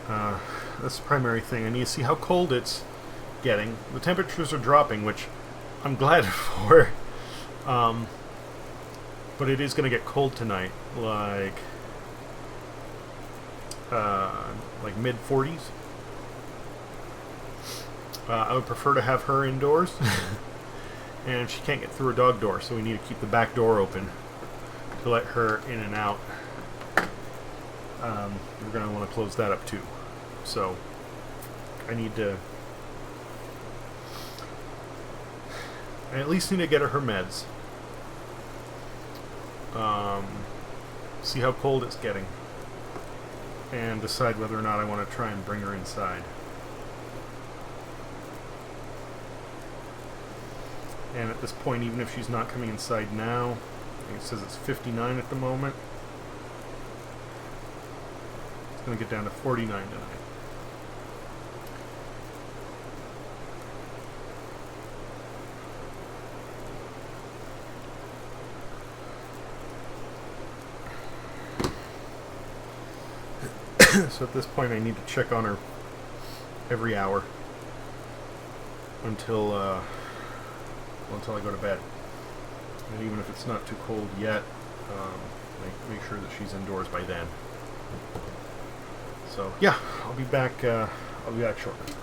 That's the primary thing. I need to see how cold it's getting. The temperatures are dropping, which I'm glad for. But it is going to get cold tonight, like mid 40s. I would prefer to have her indoors, and she can't get through a dog door, so we need to keep the back door open to let her in and out. We're going to want to close that up too. So I at least need to get her meds. See how cold it's getting, and decide whether or not I want to try and bring her inside. And at this point, even if she's not coming inside now, I think it says it's 59 at the moment. It's going to get down to 49 tonight. So at this point, I need to check on her every hour until I go to bed. And even if it's not too cold yet, make sure that she's indoors by then. So yeah, I'll be back shortly.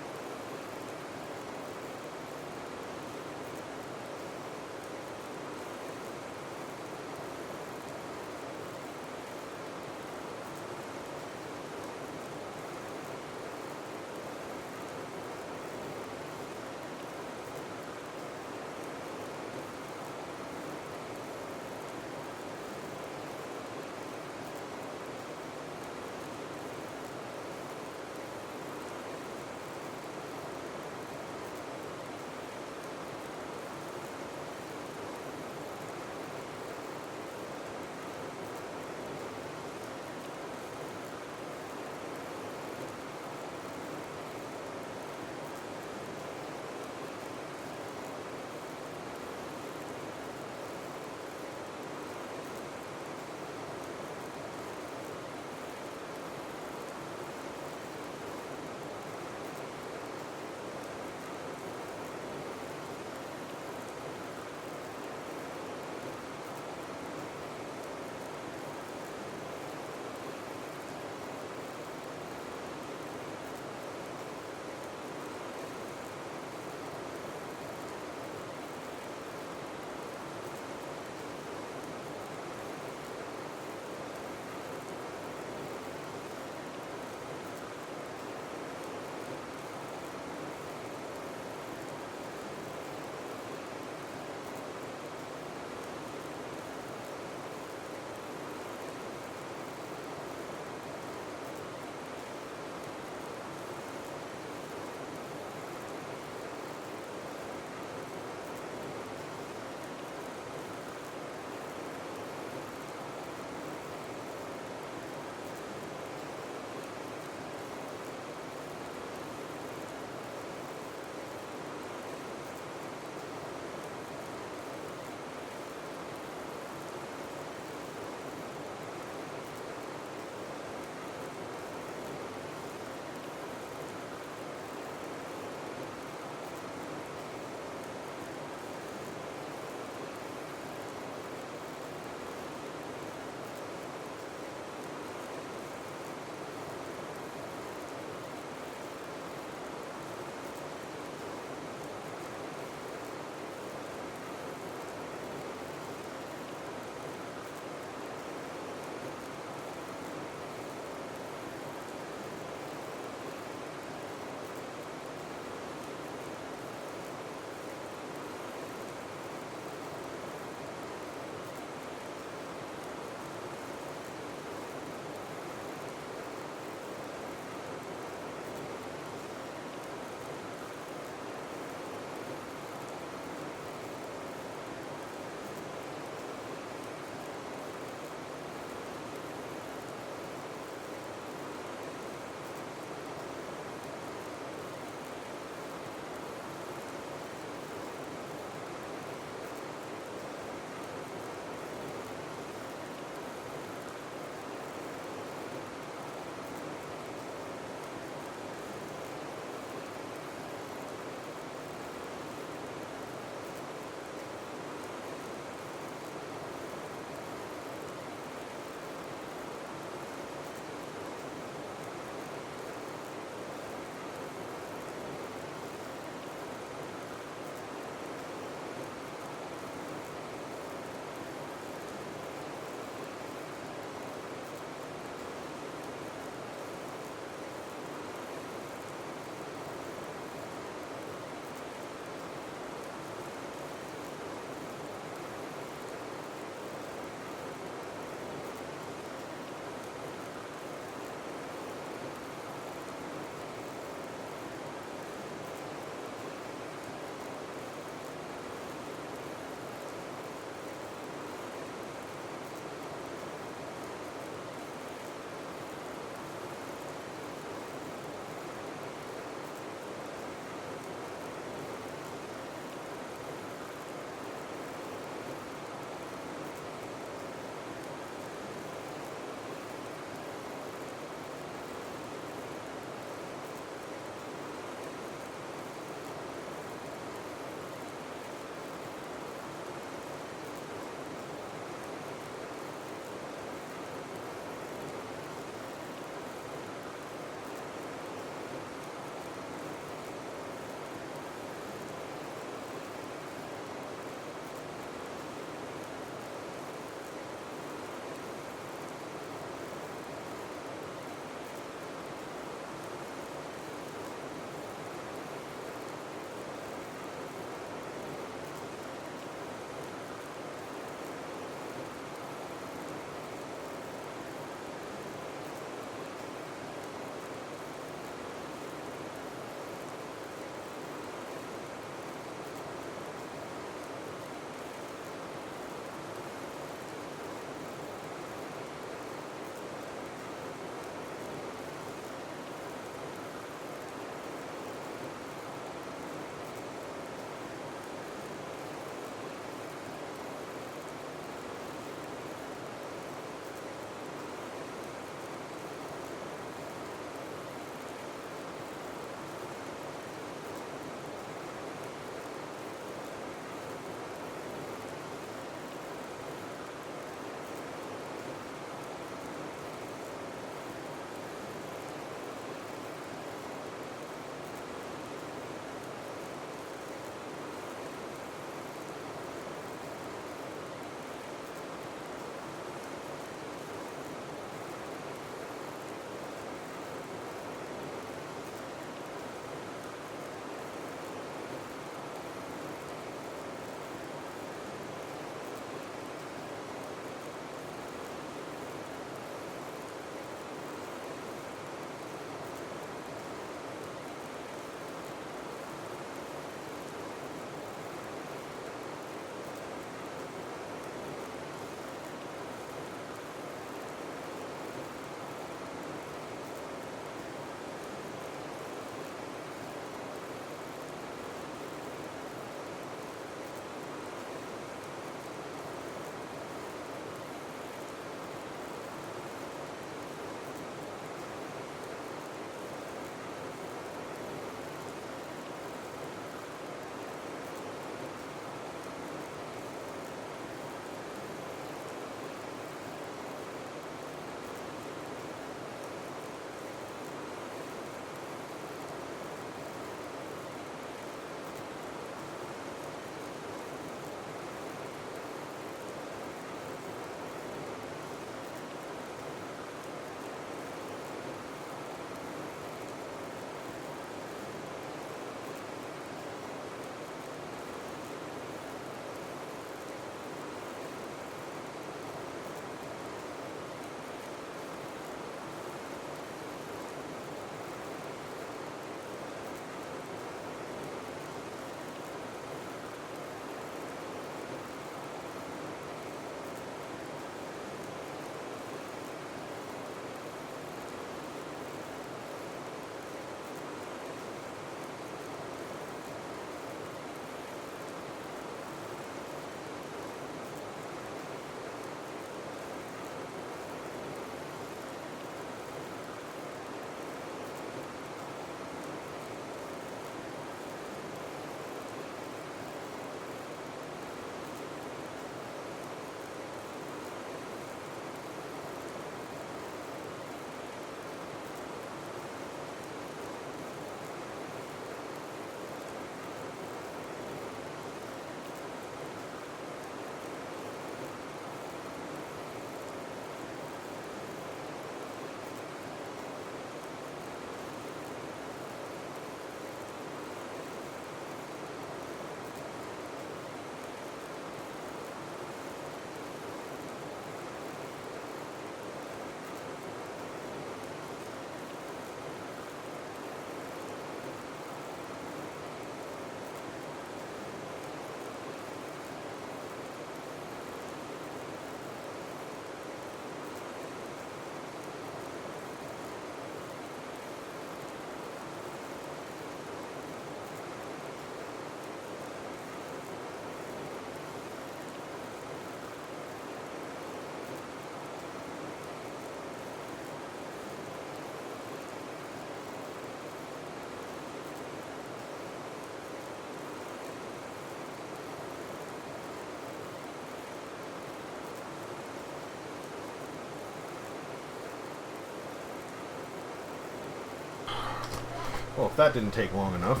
Well, if that didn't take long enough.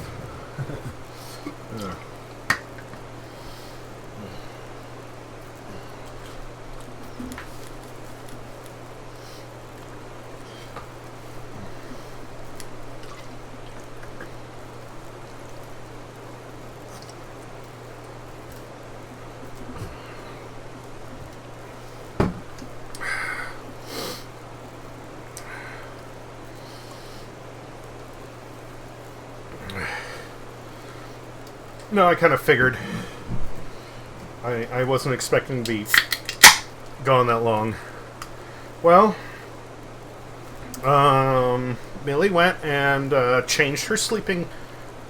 Yeah. No, I kind of figured. I wasn't expecting to be gone that long. Well, Millie went and changed her sleeping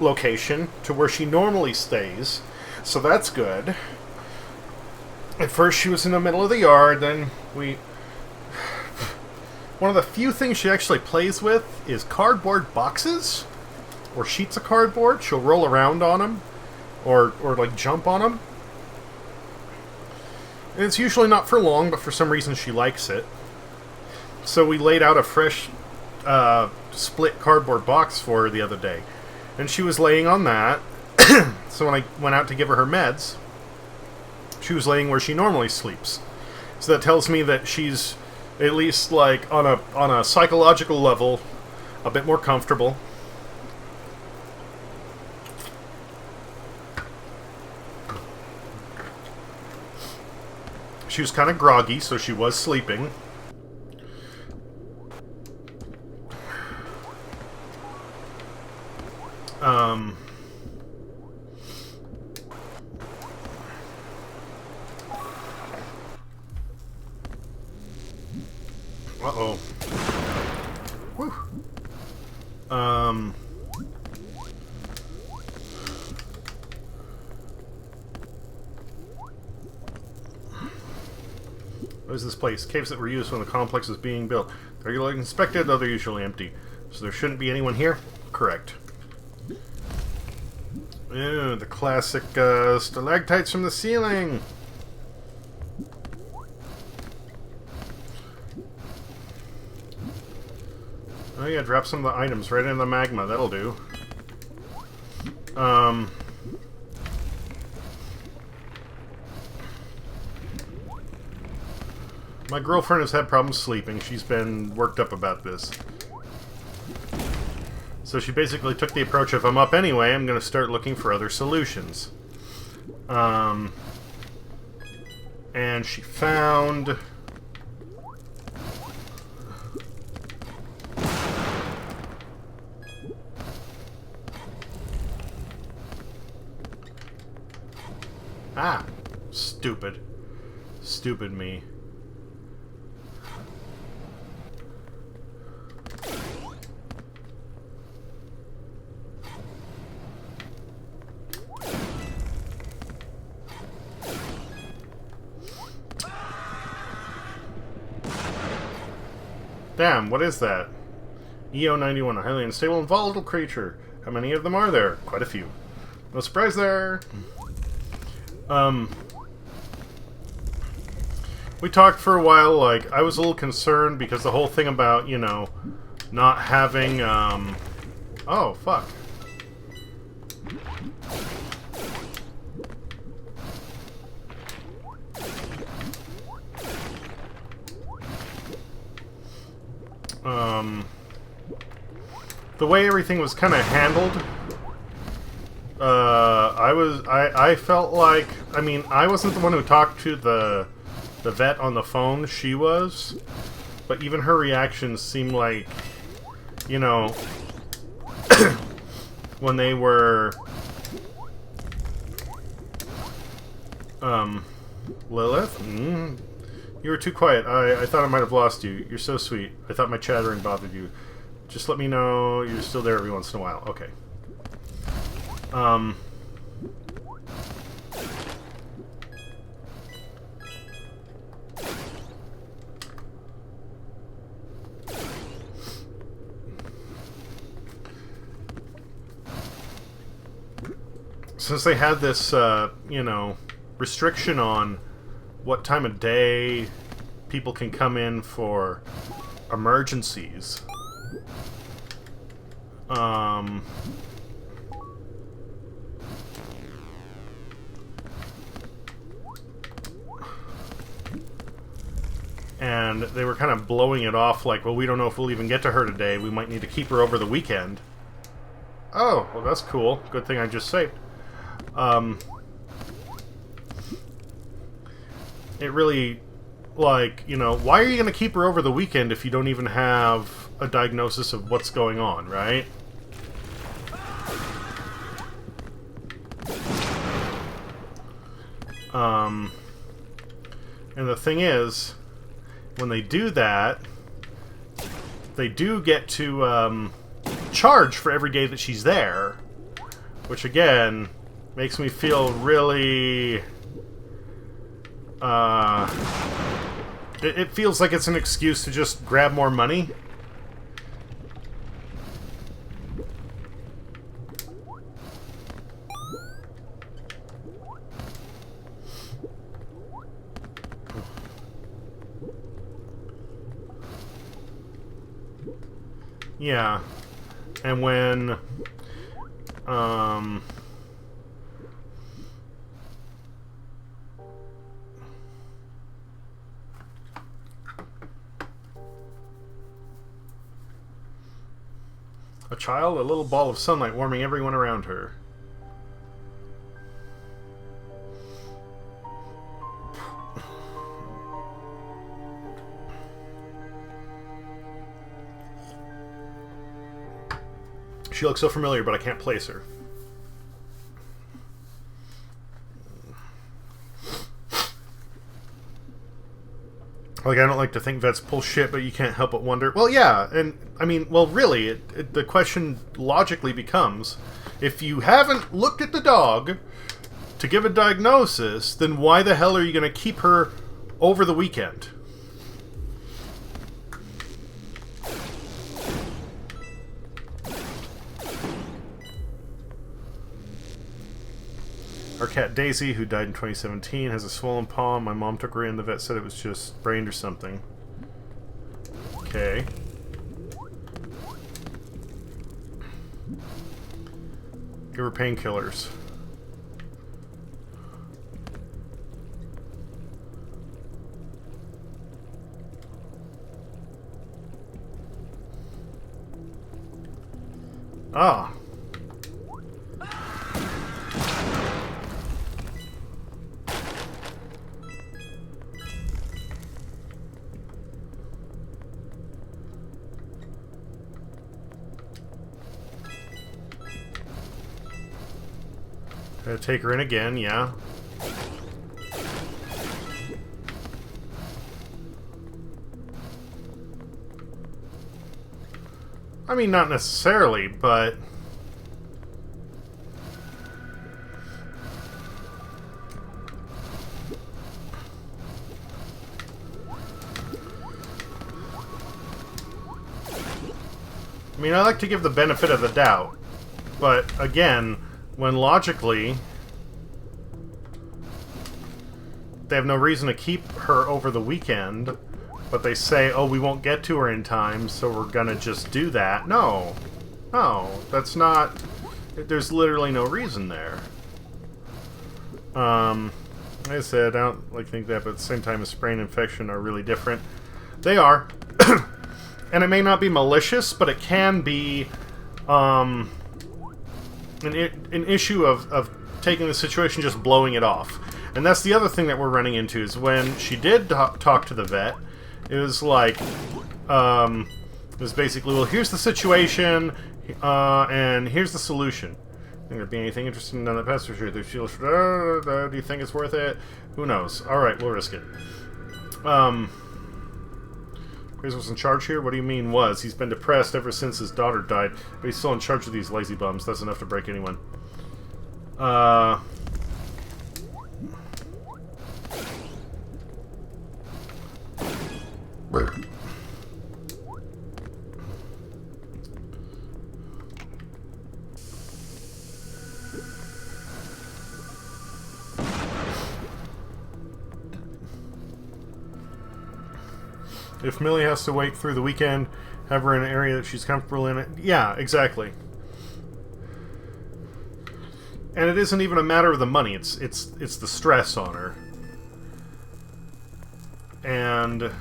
location to where she normally stays, so that's good. At first she was in the middle of the yard, then one of the few things she actually plays with is cardboard boxes, or sheets of cardboard. She'll roll around on them, or like jump on them. And it's usually not for long, but for some reason she likes it. So we laid out a fresh split cardboard box for her the other day. And she was laying on that. So when I went out to give her meds, she was laying where she normally sleeps. So that tells me that she's at least like on a psychological level a bit more comfortable. She was kind of groggy, so she was sleeping. Uh-oh. Whew. What is this place? Caves that were used when the complex was being built. They're regularly inspected, though they're usually empty. So there shouldn't be anyone here? Correct. Ew, the classic stalactites from the ceiling. Oh yeah, drop some of the items right into the magma. That'll do. My girlfriend has had problems sleeping. She's been worked up about this. So she basically took the approach of, I'm up anyway, I'm going to start looking for other solutions. And she found... Ah! Stupid. Stupid me. Damn, what is that? EO91, a highly unstable and volatile creature. How many of them are there? Quite a few. No surprise there. We talked for a while, like, I was a little concerned because the whole thing about, you know, not having, oh, fuck. The way everything was kind of handled, I felt like, I mean, I wasn't the one who talked to the vet on the phone, she was, but even her reactions seemed like, you know, when they were, Lilith? You were too quiet. I thought I might have lost you. You're so sweet. I thought my chattering bothered you. Just let me know you're still there every once in a while. Okay. Since they had this, you know, restriction on what time of day people can come in for emergencies, And they were kind of blowing it off like, well, we don't know if we'll even get to her today. We might need to keep her over the weekend. Oh, well, that's cool. Good thing I just saved. It really, like, you know, why are you going to keep her over the weekend if you don't even have a diagnosis of what's going on, right? And the thing is, when they do that, they do get to charge for every day that she's there, which again makes me feel really it feels like it's an excuse to just grab more money. Yeah, and when a child, a little ball of sunlight warming everyone around her. She looks so familiar, but I can't place her. Like, I don't like to think vets pull shit, but you can't help but wonder. Well, yeah, and, I mean, well, really, the question logically becomes, if you haven't looked at the dog to give a diagnosis, then why the hell are you going to keep her over the weekend? Our cat Daisy, who died in 2017, has a swollen paw. My mom took her in. The vet said it was just sprained or something. Okay. Give her painkillers. Ah. Gotta take her in again, yeah. I mean, not necessarily, but... I mean, I like to give the benefit of the doubt, but again, when logically they have no reason to keep her over the weekend, but they say, oh, we won't get to her in time, so we're gonna just do that. No. No, that's not... There's literally no reason there. Like I said, I don't like think that, but at the same time, a sprain infection are really different. They are. And it may not be malicious, but it can be an issue of taking the situation, just blowing it off. And that's the other thing that we're running into, is when she did talk to the vet, it was like, it was basically, well, here's the situation, and here's the solution. Think there'd be anything interesting on the past for sure. Do you think it's worth it? Who knows? Alright, we'll risk it. Chris was in charge here? What do you mean was? He's been depressed ever since his daughter died, but he's still in charge of these lazy bums. That's enough to break anyone. If Millie has to wait through the weekend, Have her in an area that she's comfortable in. Yeah, exactly. And it isn't even a matter of the money. It's the stress on her. And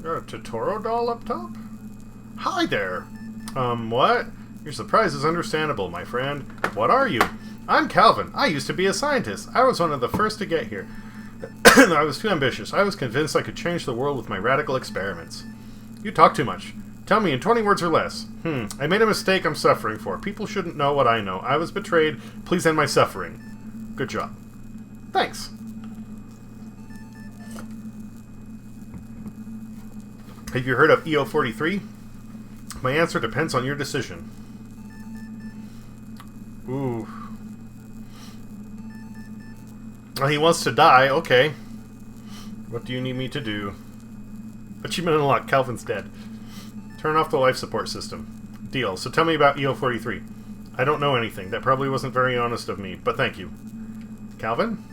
got a Totoro doll up top? Hi there. What? Your surprise is understandable, my friend. What are you? I'm Calvin. I used to be a scientist. I was one of the first to get here. I was too ambitious. I was convinced I could change the world with my radical experiments. You talk too much. Tell me in 20 words or less. I made a mistake I'm suffering for. People shouldn't know what I know. I was betrayed. Please end my suffering. Good job. Thanks. Have you heard of EO43? My answer depends on your decision. Ooh. Well, he wants to die. Okay. What do you need me to do? Achievement unlocked. Calvin's dead. Turn off the life support system. Deal. So tell me about EO43. I don't know anything. That probably wasn't very honest of me, but thank you. Calvin?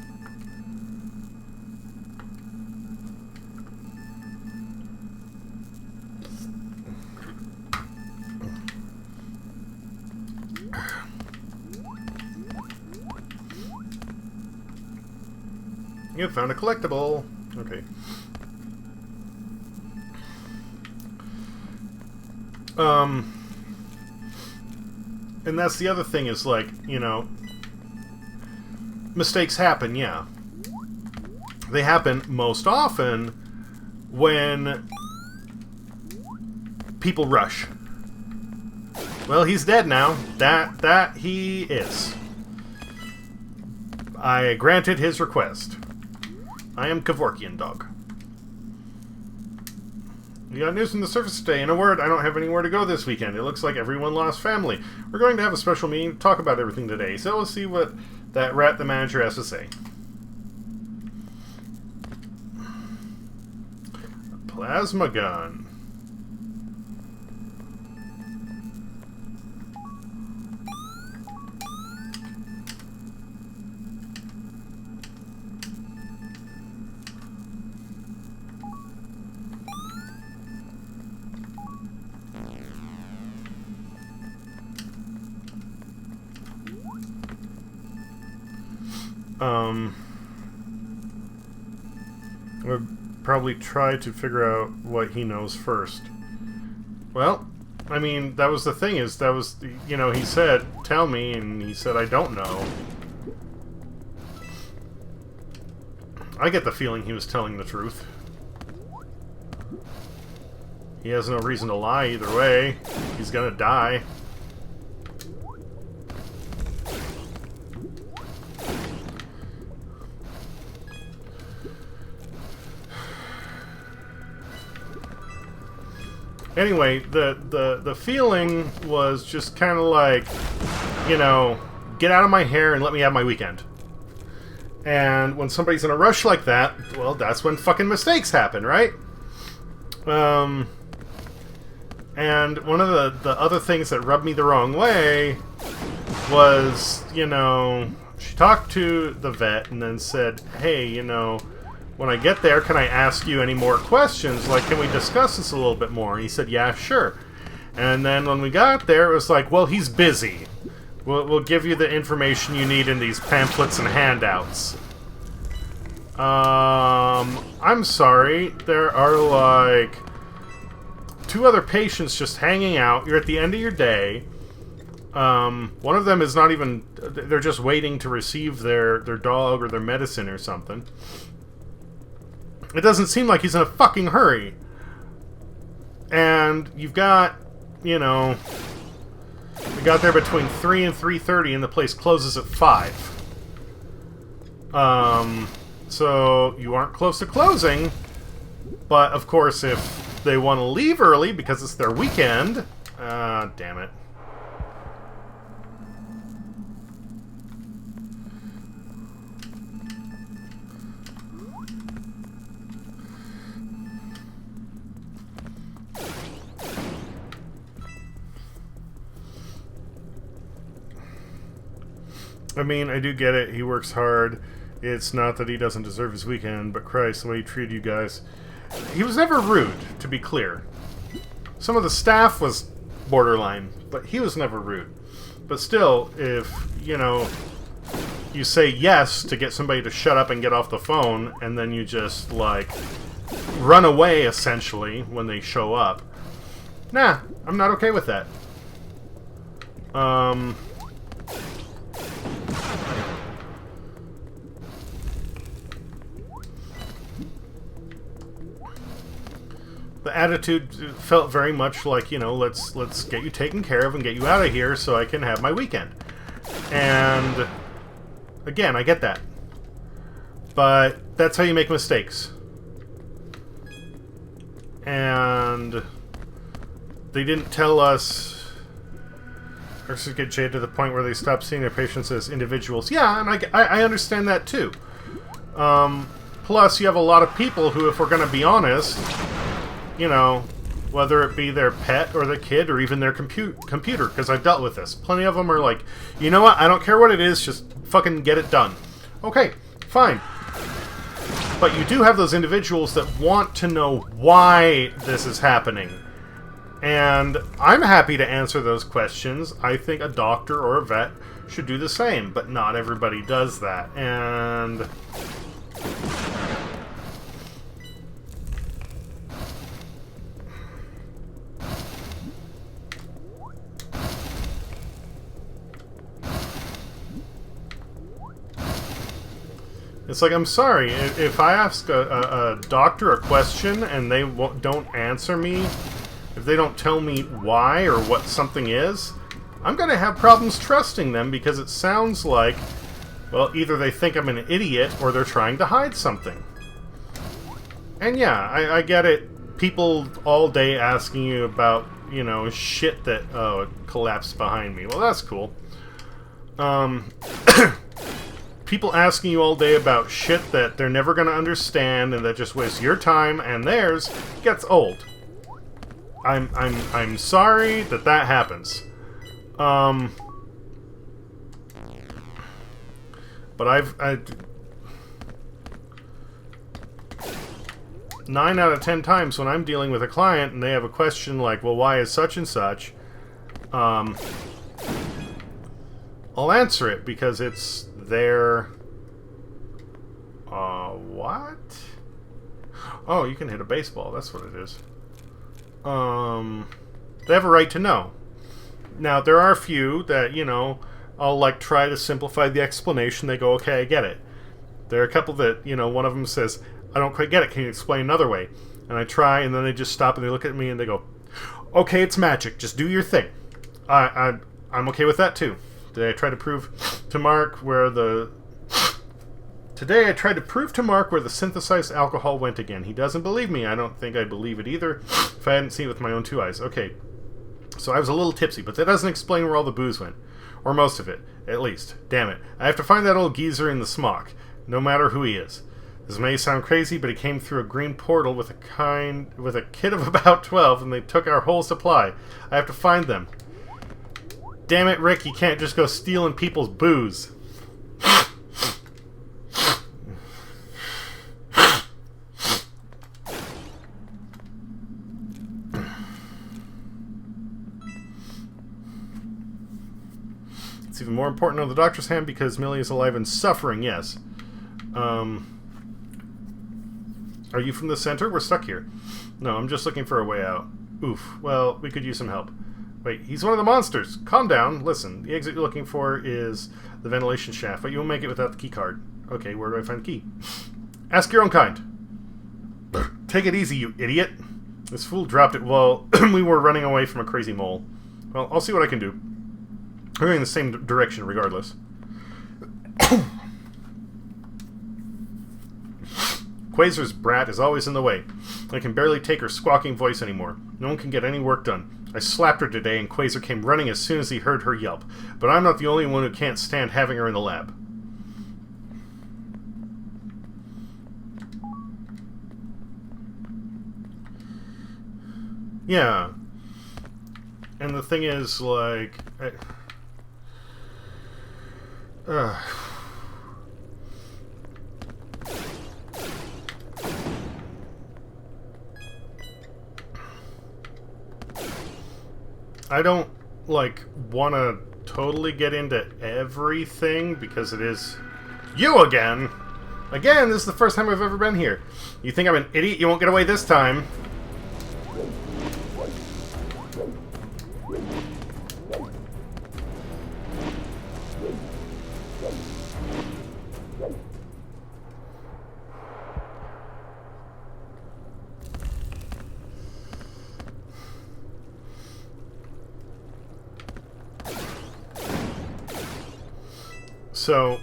You found a collectible. Okay. And that's the other thing is, like, you know, mistakes happen, yeah. They happen most often when people rush. Well, he's dead now. That he is. I granted his request. I am Kevorkian Dog. We got news from the surface today. In a word, I don't have anywhere to go this weekend. It looks like everyone lost family. We're going to have a special meeting to talk about everything today, so let's see what that rat the manager has to say. A plasma gun. We'll probably try to figure out what he knows first. Well, I mean, that was the thing, is that was, you know, he said, tell me, and he said, I don't know. I get the feeling he was telling the truth. He has no reason to lie either way. He's gonna die. Anyway, the feeling was just kind of like, you know, get out of my hair and let me have my weekend. And when somebody's in a rush like that, well, that's when fucking mistakes happen, right? And one of the other things that rubbed me the wrong way was, you know, she talked to the vet and then said, hey, you know, when I get there, can I ask you any more questions? Like, can we discuss this a little bit more? And he said, yeah, sure. And then when we got there, it was like, well, he's busy. We'll give you the information you need in these pamphlets and handouts. I'm sorry. There are, like, 2 other patients just hanging out. You're at the end of your day. One of them is not even... They're just waiting to receive their dog or their medicine or something. It doesn't seem like he's in a fucking hurry. And you've got, you know... We got there between 3 and 3:30 and the place closes at 5. So you aren't close to closing. But, of course, if they want to leave early because it's their weekend... damn it. I mean, I do get it. He works hard. It's not that he doesn't deserve his weekend, but Christ, the way he treated you guys. He was never rude, to be clear. Some of the staff was borderline, but he was never rude. But still, if, you know, you say yes to get somebody to shut up and get off the phone, and then you just, like, run away, essentially, when they show up. Nah, I'm not okay with that. The attitude felt very much like, you know, let's get you taken care of and get you out of here so I can have my weekend. And again, I get that. But that's how you make mistakes. And they didn't tell us. Nurses get jaded to the point where they stop seeing their patients as individuals. Yeah, and I understand that too. Plus, you have a lot of people who, if we're going to be honest, you know, whether it be their pet or their kid or even their computer, because I've dealt with this. Plenty of them are like, you know what, I don't care what it is, just fucking get it done. Okay, fine. But you do have those individuals that want to know why this is happening. And I'm happy to answer those questions. I think a doctor or a vet should do the same, but not everybody does that. And it's like, I'm sorry, if I ask a doctor a question and they don't answer me, if they don't tell me why or what something is, I'm going to have problems trusting them because it sounds like, well, either they think I'm an idiot or they're trying to hide something. And yeah, I get it. People all day asking you about, you know, shit that, oh, it collapsed behind me. Well, that's cool. People asking you all day about shit that they're never going to understand and that just wastes your time and theirs gets old. I'm sorry that happens. But I've 9 out of 10 times when I'm dealing with a client and they have a question like, well, why is such and such? I'll answer it because it's their... what? Oh, you can hit a baseball. That's what it is. They have a right to know. Now, there are a few that, you know, I'll, like, try to simplify the explanation. They go, okay, I get it. There are a couple that, you know, one of them says, I don't quite get it. Can you explain another way? And I try, and then they just stop and they look at me and they go, okay, it's magic. Just do your thing. I'm okay with that, too. Today I tried to prove to Mark where the synthesized alcohol went again. He doesn't believe me. I don't think I'd believe it either if I hadn't seen it with my own 2 eyes. Okay, so I was a little tipsy, but that doesn't explain where all the booze went. Or most of it, at least. Damn it. I have to find that old geezer in the smock, no matter who he is. This may sound crazy, but he came through a green portal with a kid of about 12, and they took our whole supply. I have to find them. Damn it, Rick, you can't just go stealing people's booze. It's even more important on the doctor's hand because Millie is alive and suffering, yes. Are you from the center? We're stuck here. No, I'm just looking for a way out. Oof. Well, we could use some help. Wait, he's one of the monsters. Calm down. Listen, the exit you're looking for is the ventilation shaft, but you won't make it without the key card. Okay, where do I find the key? Ask your own kind. Take it easy, you idiot. This fool dropped it while we were running away from a crazy mole. Well, I'll see what I can do. We're going in the same direction regardless. Quasar's brat is always in the way. I can barely take her squawking voice anymore. No one can get any work done. I slapped her today and Quasar came running as soon as he heard her yelp. But I'm not the only one who can't stand having her in the lab. Yeah. And the thing is, like... I don't, like, want to totally get into everything, because it is... You again! Again, this is the first time I've ever been here. You think I'm an idiot? You won't get away this time. So,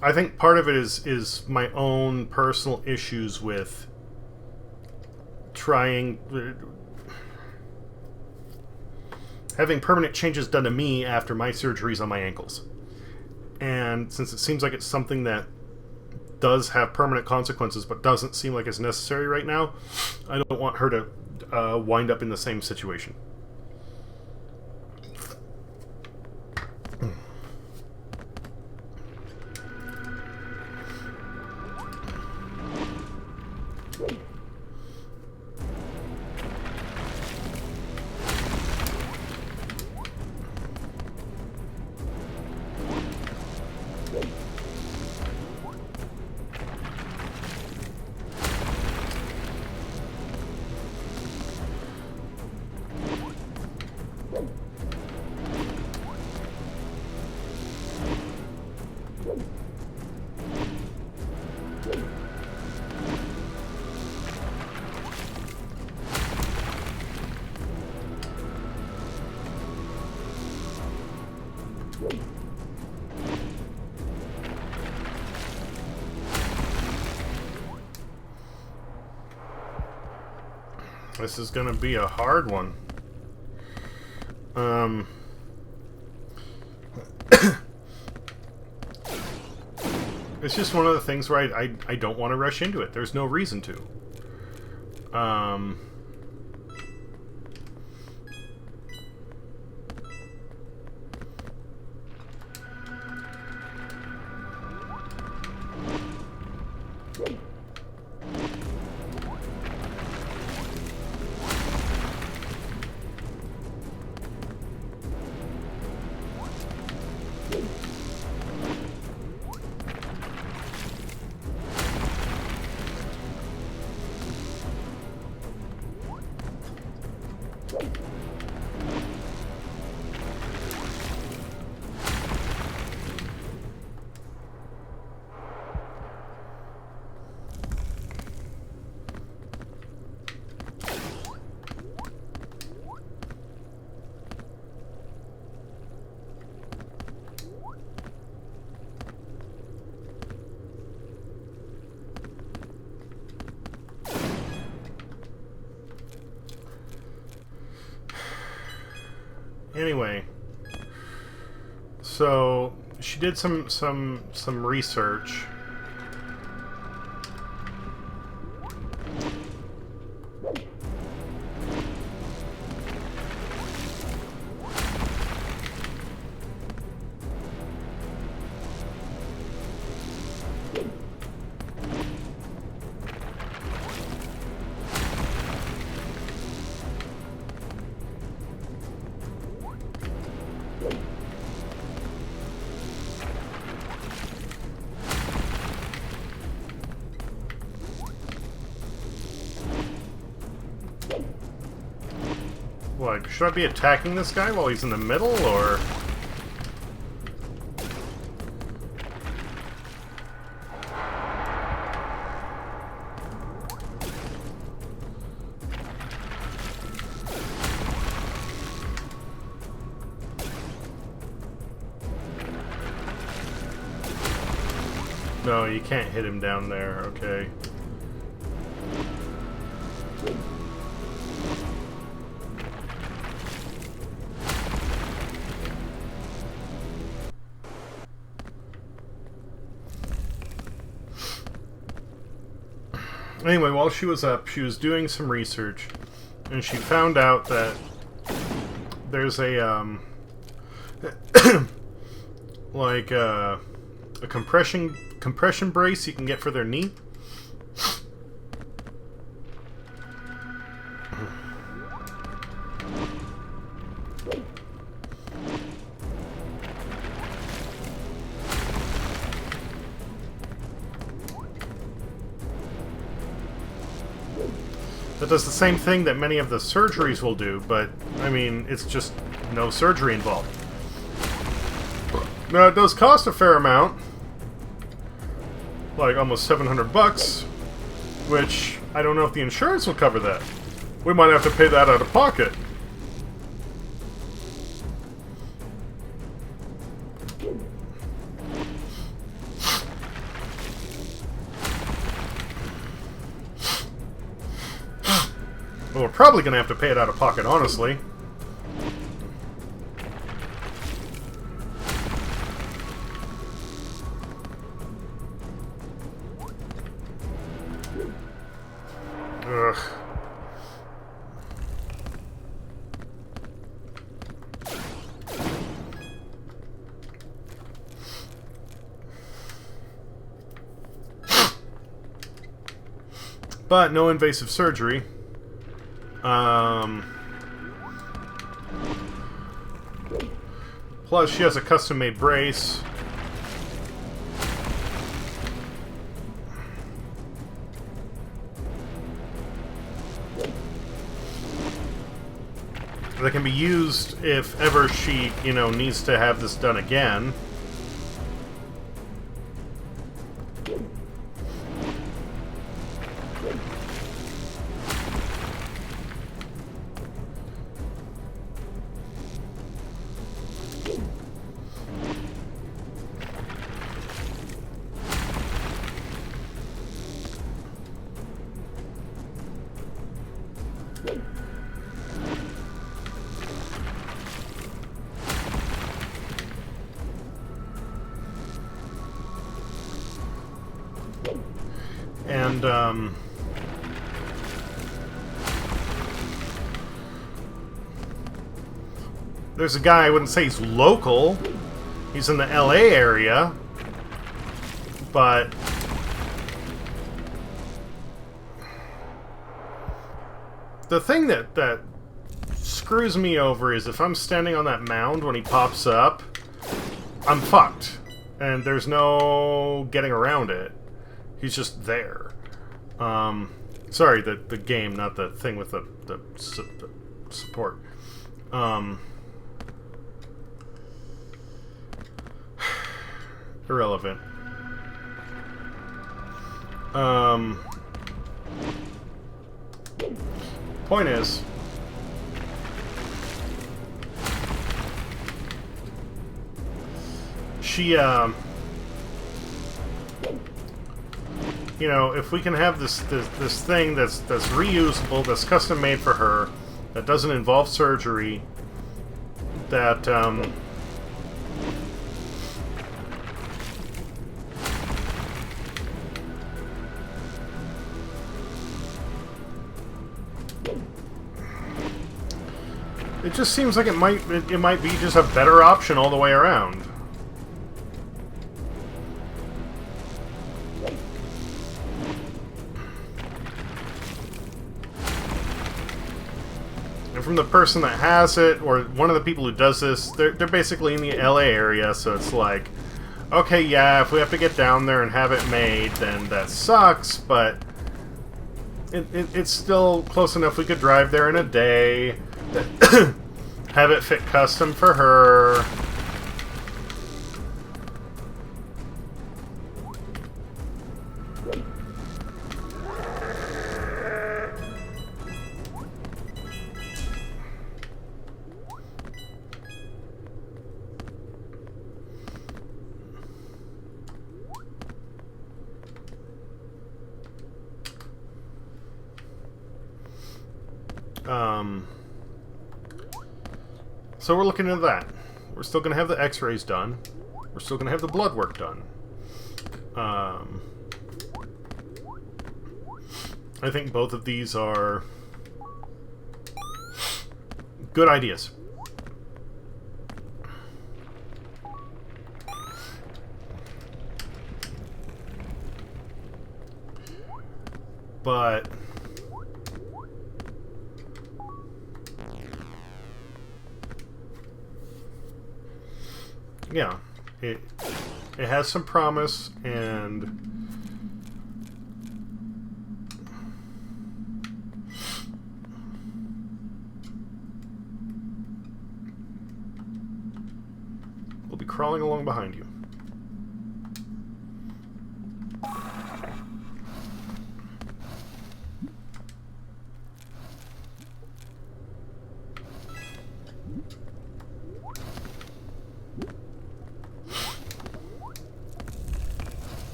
I think part of it is my own personal issues with having permanent changes done to me after my surgeries on my ankles. And since it seems like it's something that does have permanent consequences but doesn't seem like it's necessary right now, I don't want her to wind up in the same situation. This is gonna be a hard one. It's just one of the things where I don't want to rush into it. There's no reason to. Anyway, so she did some research. Like, should I be attacking this guy while he's in the middle, or...? No, you can't hit him down there, okay. Anyway, while she was up, she was doing some research, and she found out that there's a, like a compression brace you can get for their knee. That does the same thing that many of the surgeries will do, but, I mean, it's just no surgery involved. Now, it does cost a fair amount. Like, almost 700 bucks. Which, I don't know if the insurance will cover that. We might have to pay that out of pocket. Well, we're probably going to have to pay it out of pocket, honestly. Ugh. But no invasive surgery. Plus, she has a custom-made brace. That can be used if ever she, you know, needs to have this done again. And, there's a guy, I wouldn't say he's local. He's in the LA area. But the thing that screws me over is if I'm standing on that mound when he pops up, I'm fucked. And there's no getting around it. He's just there. Sorry, the game, not the thing with the support. Irrelevant. Point is, she, you know, if we can have this thing that's reusable, that's custom made for her, that doesn't involve surgery, that it just seems like it might be just a better option all the way around. And from the person that has it, or one of the people who does this, they're basically in the LA area, so it's like, okay, yeah, if we have to get down there and have it made, then that sucks, but it's still close enough we could drive there in a day, have it fit custom for her. So we're looking into that. We're still going to have the x-rays done. We're still going to have the blood work done. I think both of these are good ideas. But yeah, it has some promise, and we'll be crawling along behind you.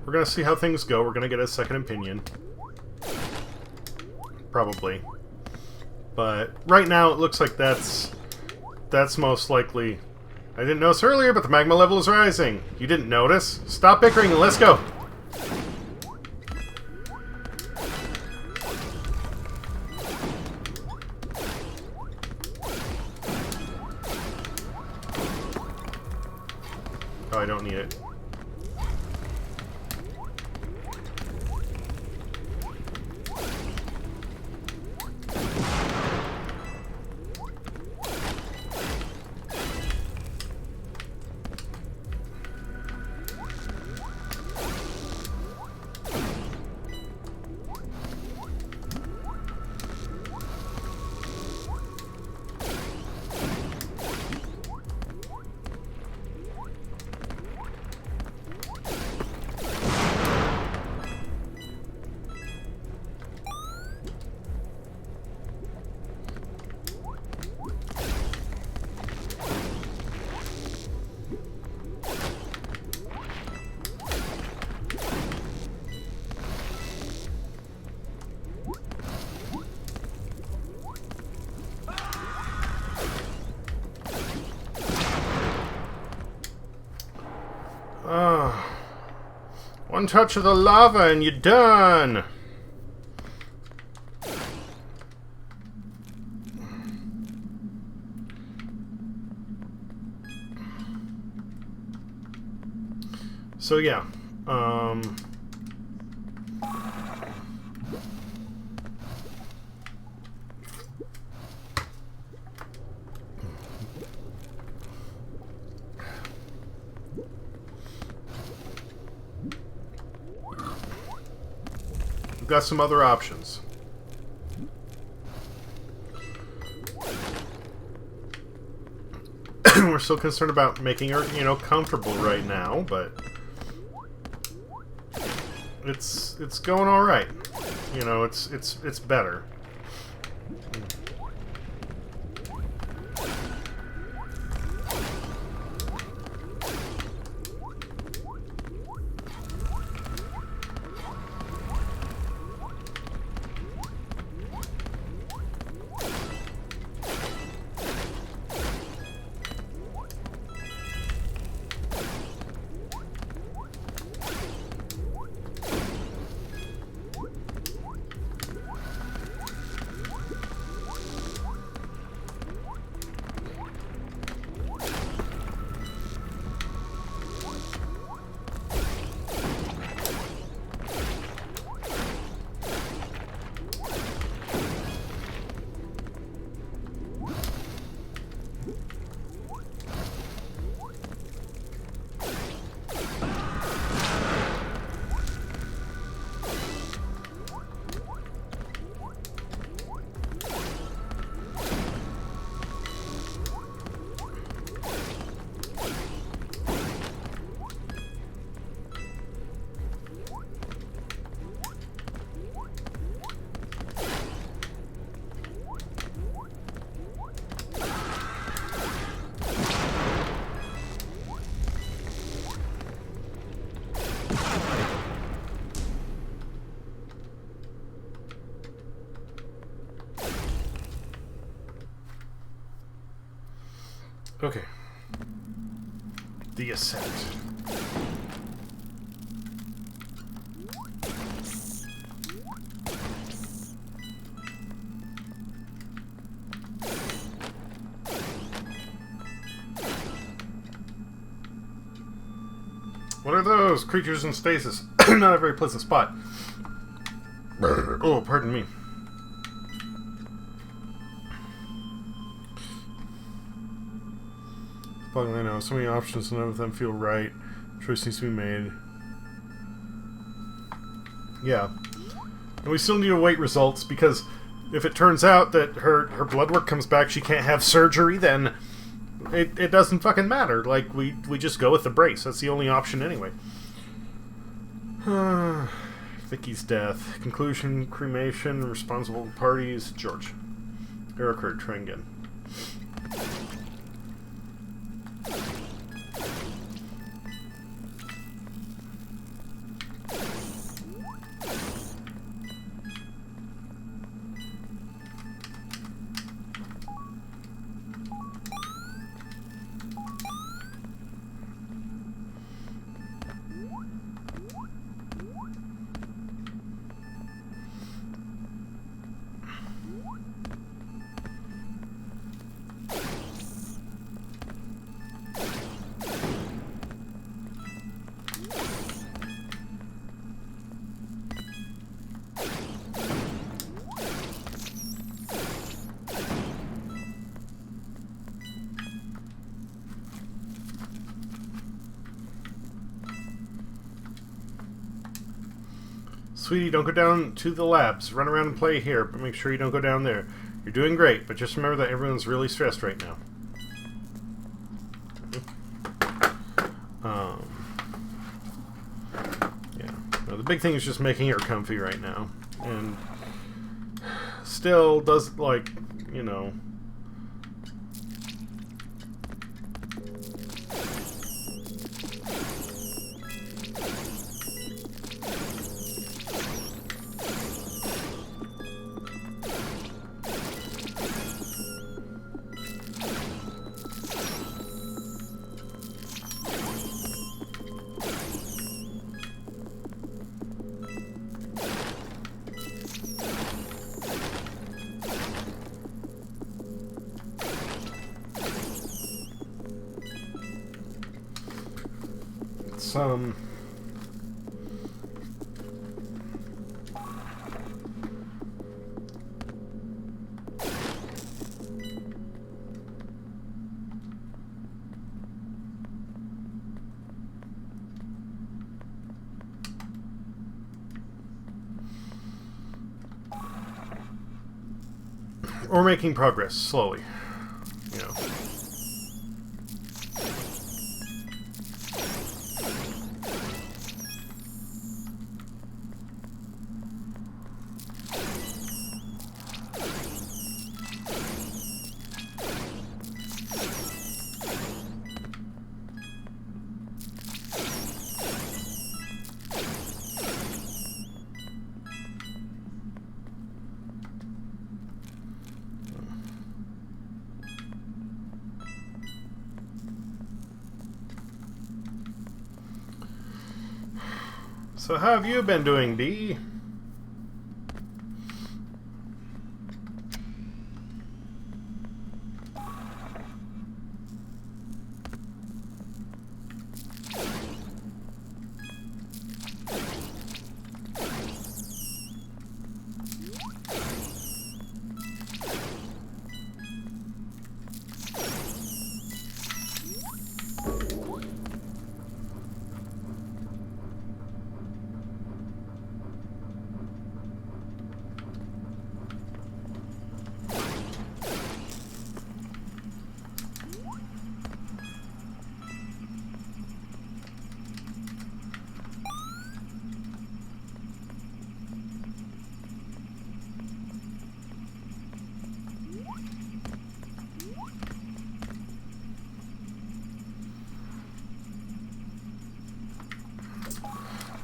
We're gonna see how things go. We're gonna get a second opinion. Probably. But right now it looks like that's most likely. I didn't notice earlier, but the magma level is rising. You didn't notice? Stop bickering and let's go! Oh, I don't need it. One touch of the lava and you're done! So yeah, we've got some other options. We're still concerned about making her, you know, comfortable right now, but it's going all right. You know, it's better. Okay. The ascent. What are those? Creatures in stasis. Not a very pleasant spot. Oh, pardon me. I know. So many options, none of them feel right. Choice needs to be made. Yeah. And we still need to wait results, because if it turns out that her blood work comes back, she can't have surgery, then it doesn't fucking matter. Like, we just go with the brace. That's the only option anyway. Vicky's death. Conclusion, cremation, responsible parties, George. Error occurred, try again. Sweetie, don't go down to the labs. Run around and play here, but make sure you don't go down there. You're doing great, but just remember that everyone's really stressed right now. Yeah. Well, the big thing is just making her comfy right now. And still does, like, you know... Or making progress, slowly. You know. So how have you been doing, Dee?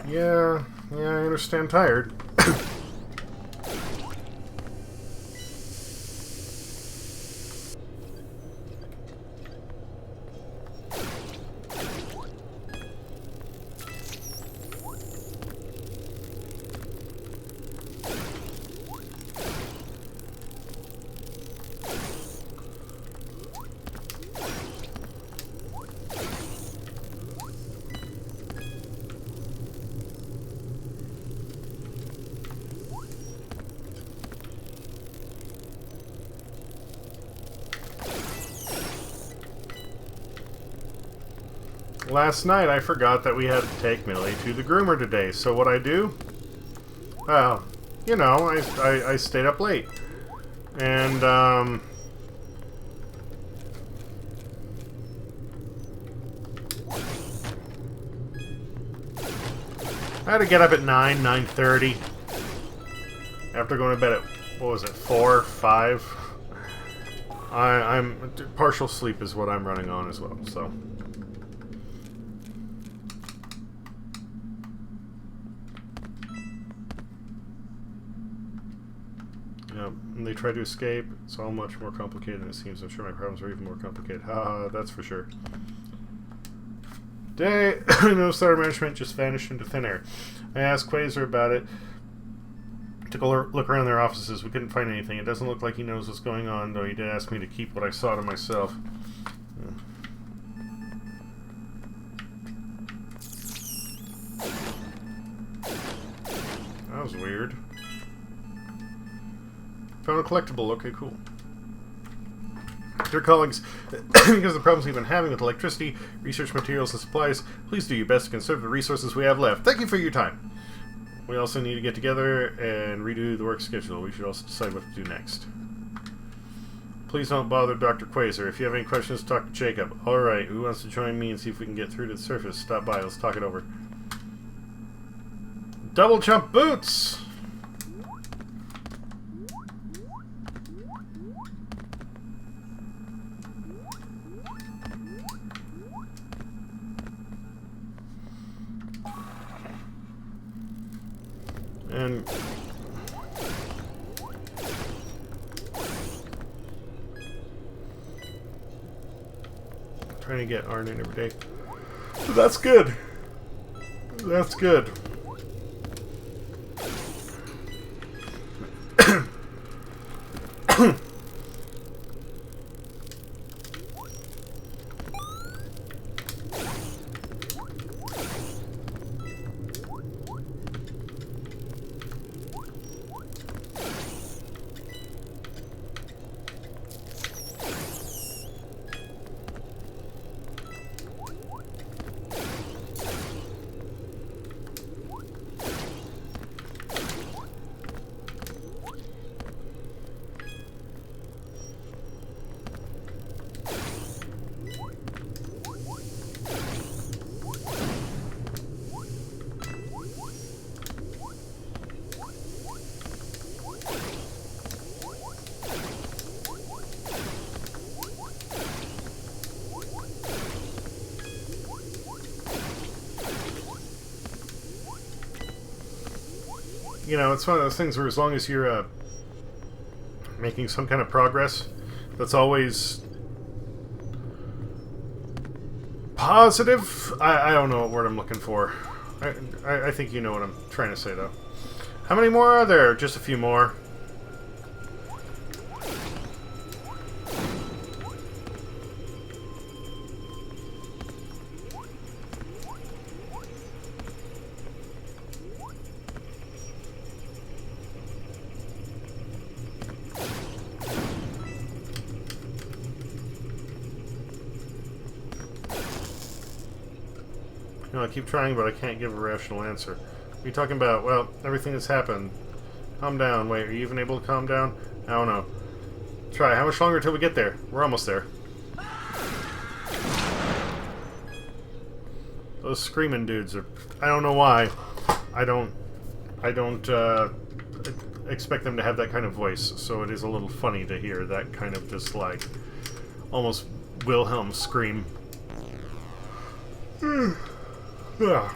Yeah, I understand tired. Last night I forgot that we had to take Millie to the groomer today, so what I do? Well, you know, I stayed up late. And, I had to get up at 9:30. After going to bed at, what was it, 4, 5? I'm partial sleep is what I'm running on as well, so. Yep, and they try to escape. It's all much more complicated than it seems. I'm sure my problems are even more complicated. Haha, that's for sure. Day, no star management just vanished into thin air. I asked Quasar about it. Took a look around their offices. We couldn't find anything. It doesn't look like he knows what's going on, though he did ask me to keep what I saw to myself. That was weird. Found a collectible. Okay, cool. Dear colleagues, because of the problems we've been having with electricity, research materials, and supplies, please do your best to conserve the resources we have left. Thank you for your time. We also need to get together and redo the work schedule. We should also decide what to do next. Please don't bother Dr. Quasar. If you have any questions, talk to Jacob. Alright, who wants to join me and see if we can get through to the surface? Stop by, let's talk it over. Double jump boots! And trying to get Arn in every day. That's good. That's good. You know, it's one of those things where as long as you're making some kind of progress, that's always positive. I don't know what word I'm looking for. I think you know what I'm trying to say, though. How many more are there? Just a few more. I keep trying, but I can't give a rational answer. What are you talking about? Well, everything that's happened. Calm down. Wait, are you even able to calm down? I don't know. Try. How much longer till we get there? We're almost there. Those screaming dudes are... I don't know why. I don't expect them to have that kind of voice, so it is a little funny to hear that kind of just like... almost Wilhelm scream. Yeah.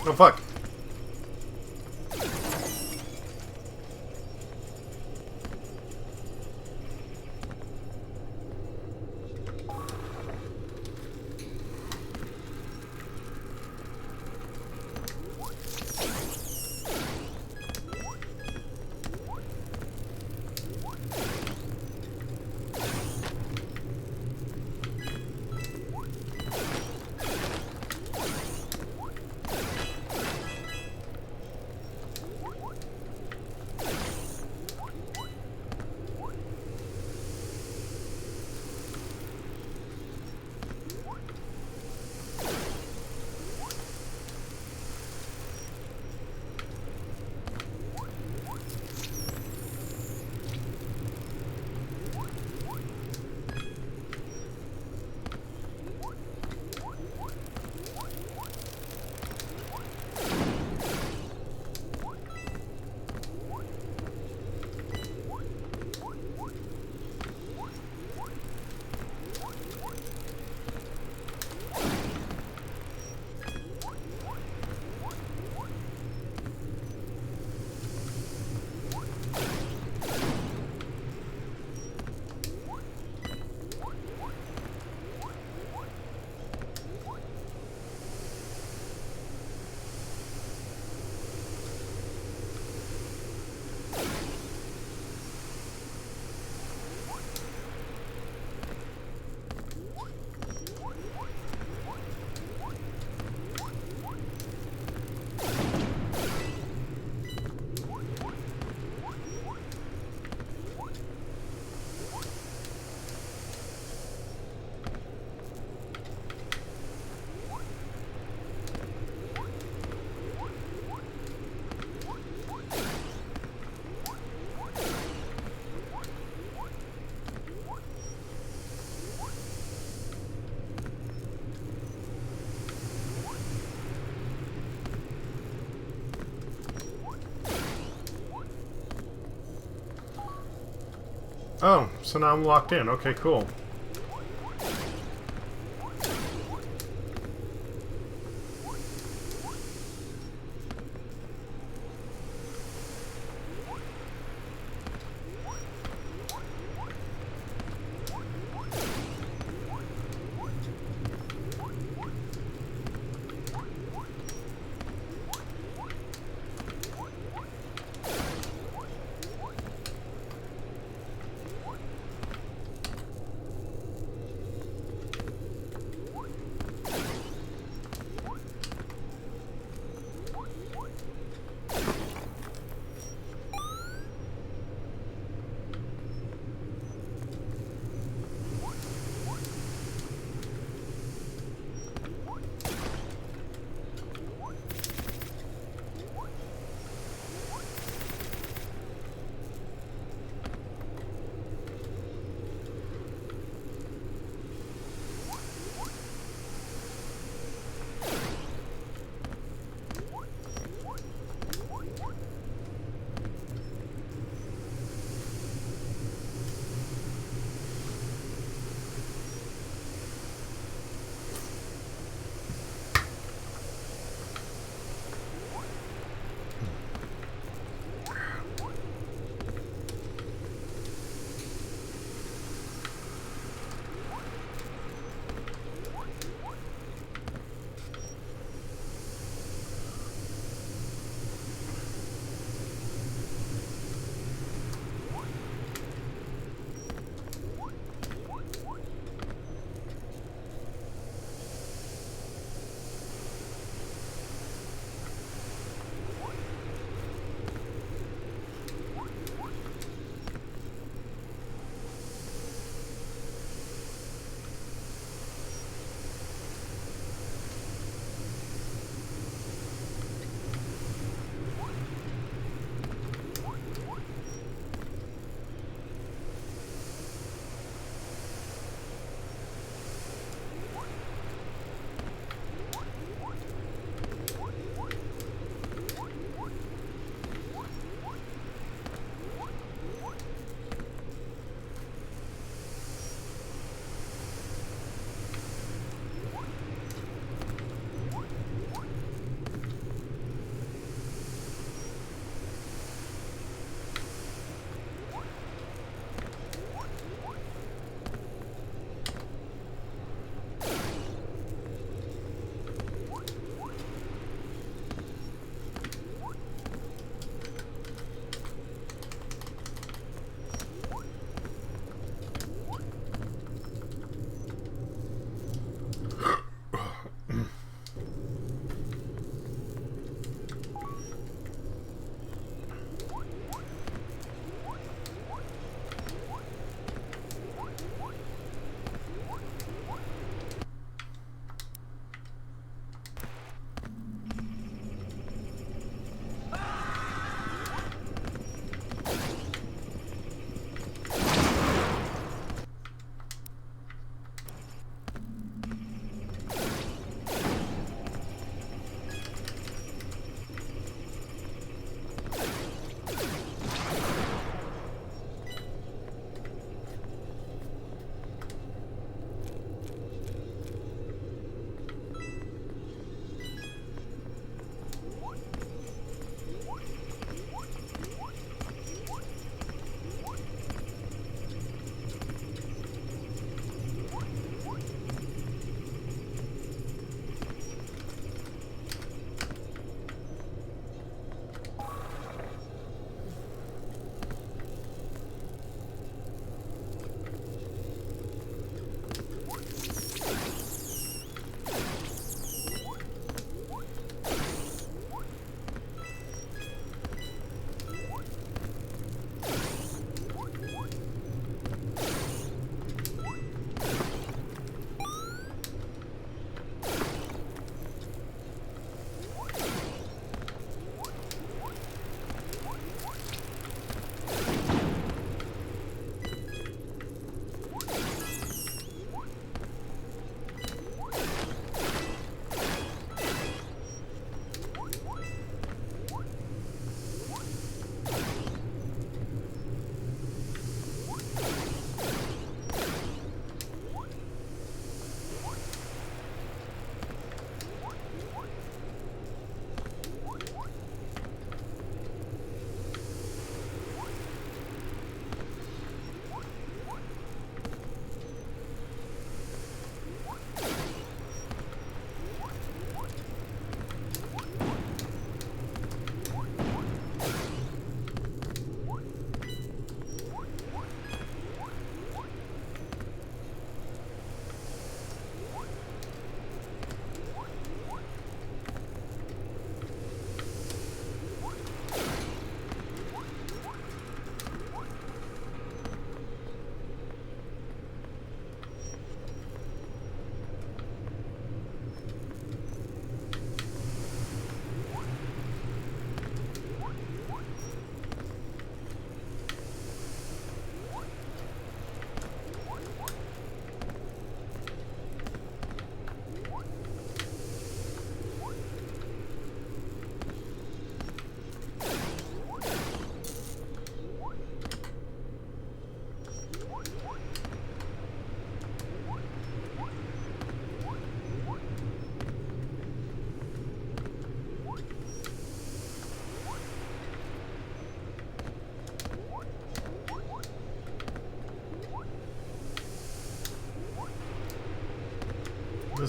Oh, fuck. Oh, so now I'm locked in. Okay, cool.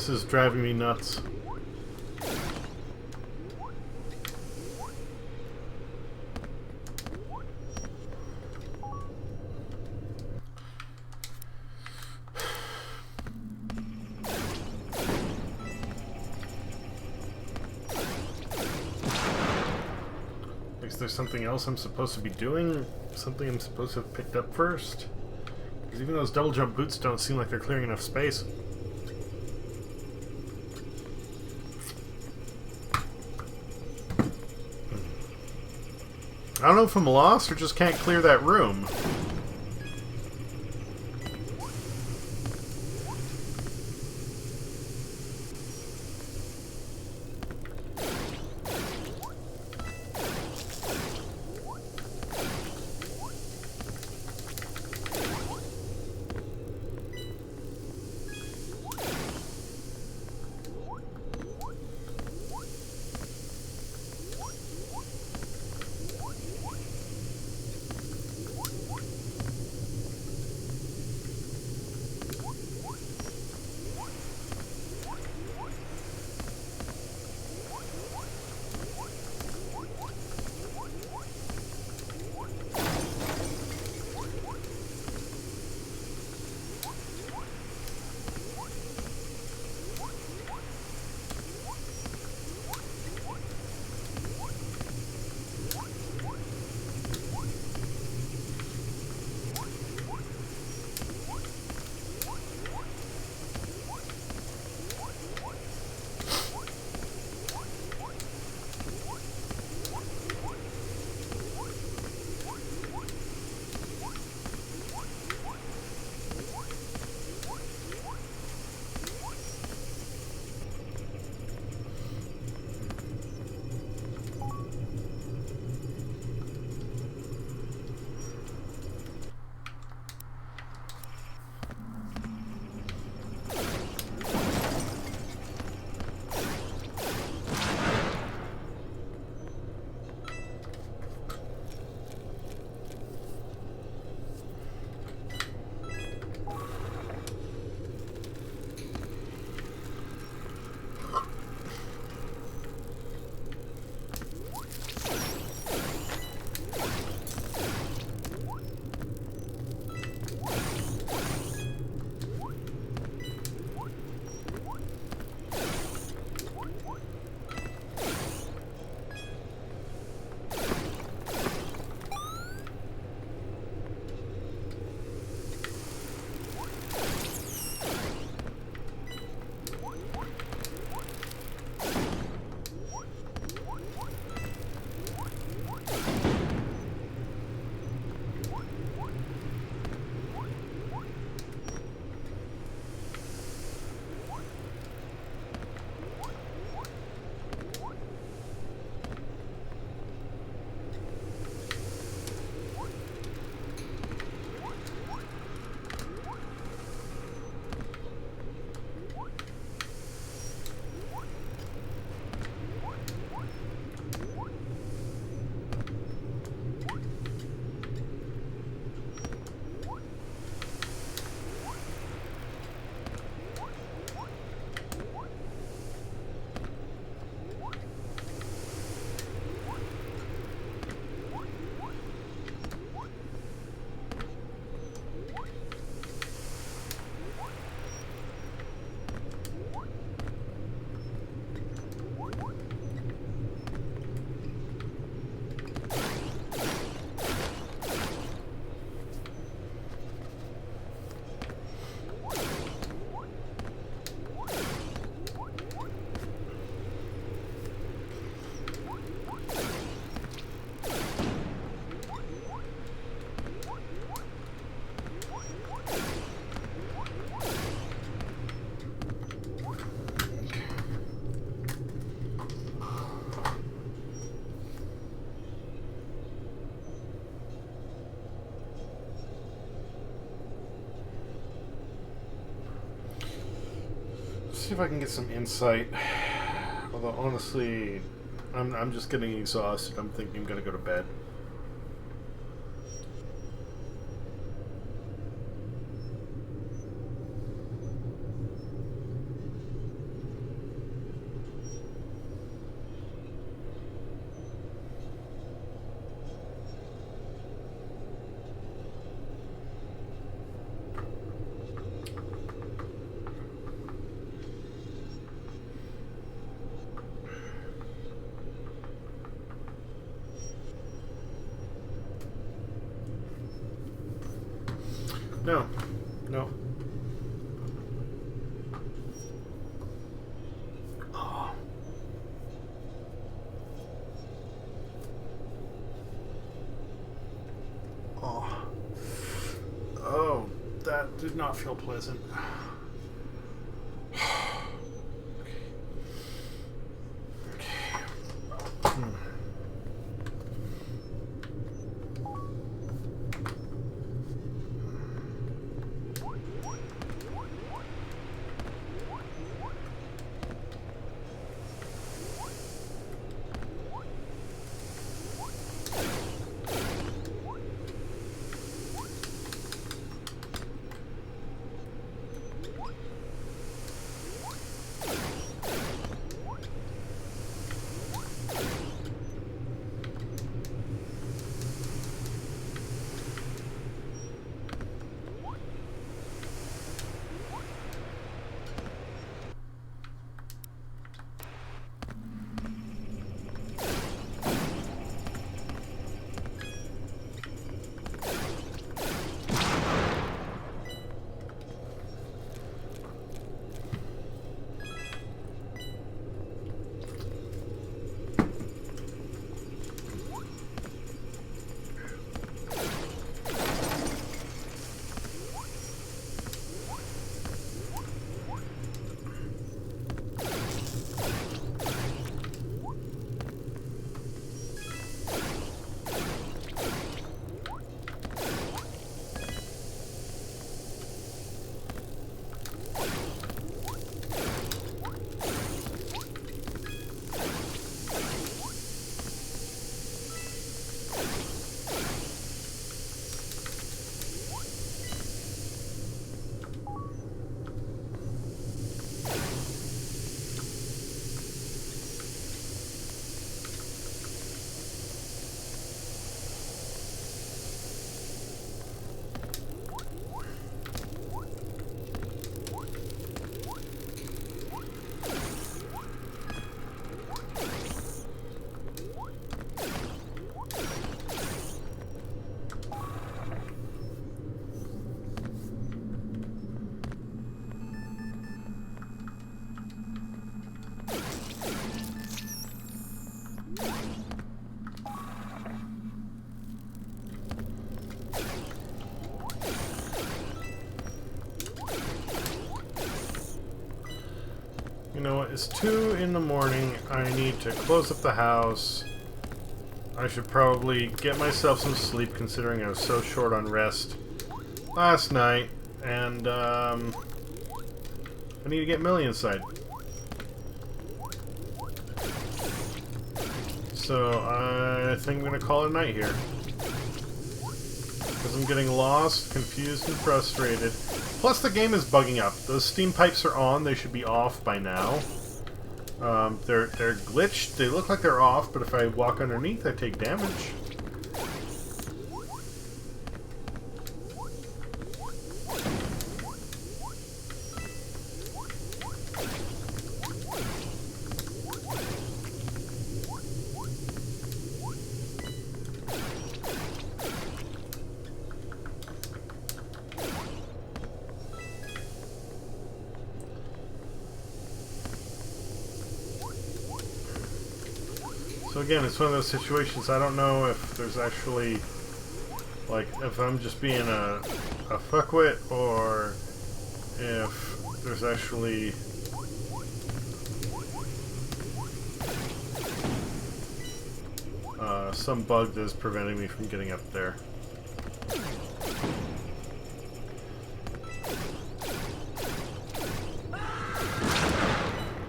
This is driving me nuts. Is there something else I'm supposed to be doing? Something I'm supposed to have picked up first? Because even those double jump boots don't seem like they're clearing enough space. I don't know if I'm lost or just can't clear that room. See if I can get some insight. Although honestly, I'm just getting exhausted. I'm thinking I'm gonna go to bed. No. No. Oh. Oh. Oh, that did not feel pleasant. You know what? It's 2 in the morning. I need to close up the house. I should probably get myself some sleep considering I was so short on rest last night. And, I need to get Millie inside. So, I think I'm going to call it a night here. Because I'm getting lost, confused, and frustrated. Plus, the game is bugging up. Those steam pipes are on. They should be off by now. They're glitched. They look like they're off, but if I walk underneath, I take damage. So again, it's one of those situations, I don't know if there's actually, like, if I'm just being a fuckwit, or if there's actually some bug that is preventing me from getting up there.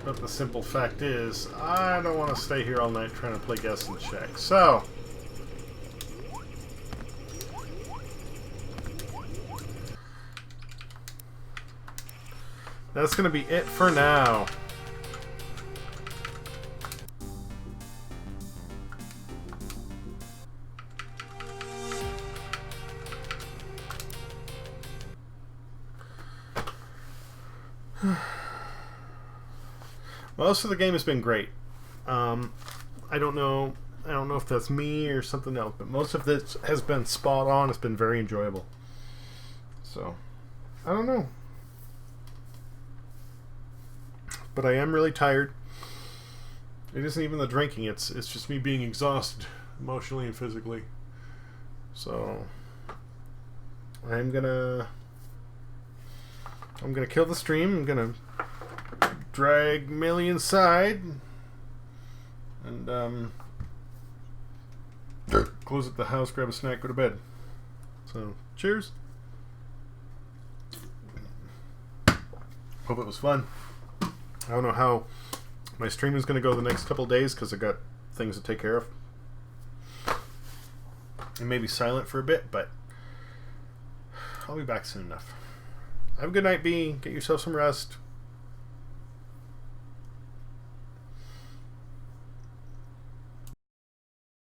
But the simple fact is, I don't want to stay here all night trying to play guess and check. So, that's going to be it for now. Most of the game has been great. I don't know if that's me or something else, but most of this has been spot on. It's been very enjoyable. So, I don't know. But I am really tired. It isn't even the drinking, it's just me being exhausted emotionally and physically. So I'm gonna kill the stream. I'm gonna drag Millie inside and close up the house, grab a snack, go to bed. So cheers. Hope it was fun. I don't know how my stream is going to go the next couple days because I got things to take care of. It may be silent for a bit, but I'll be back soon enough. Have a good night, B. Get yourself some rest.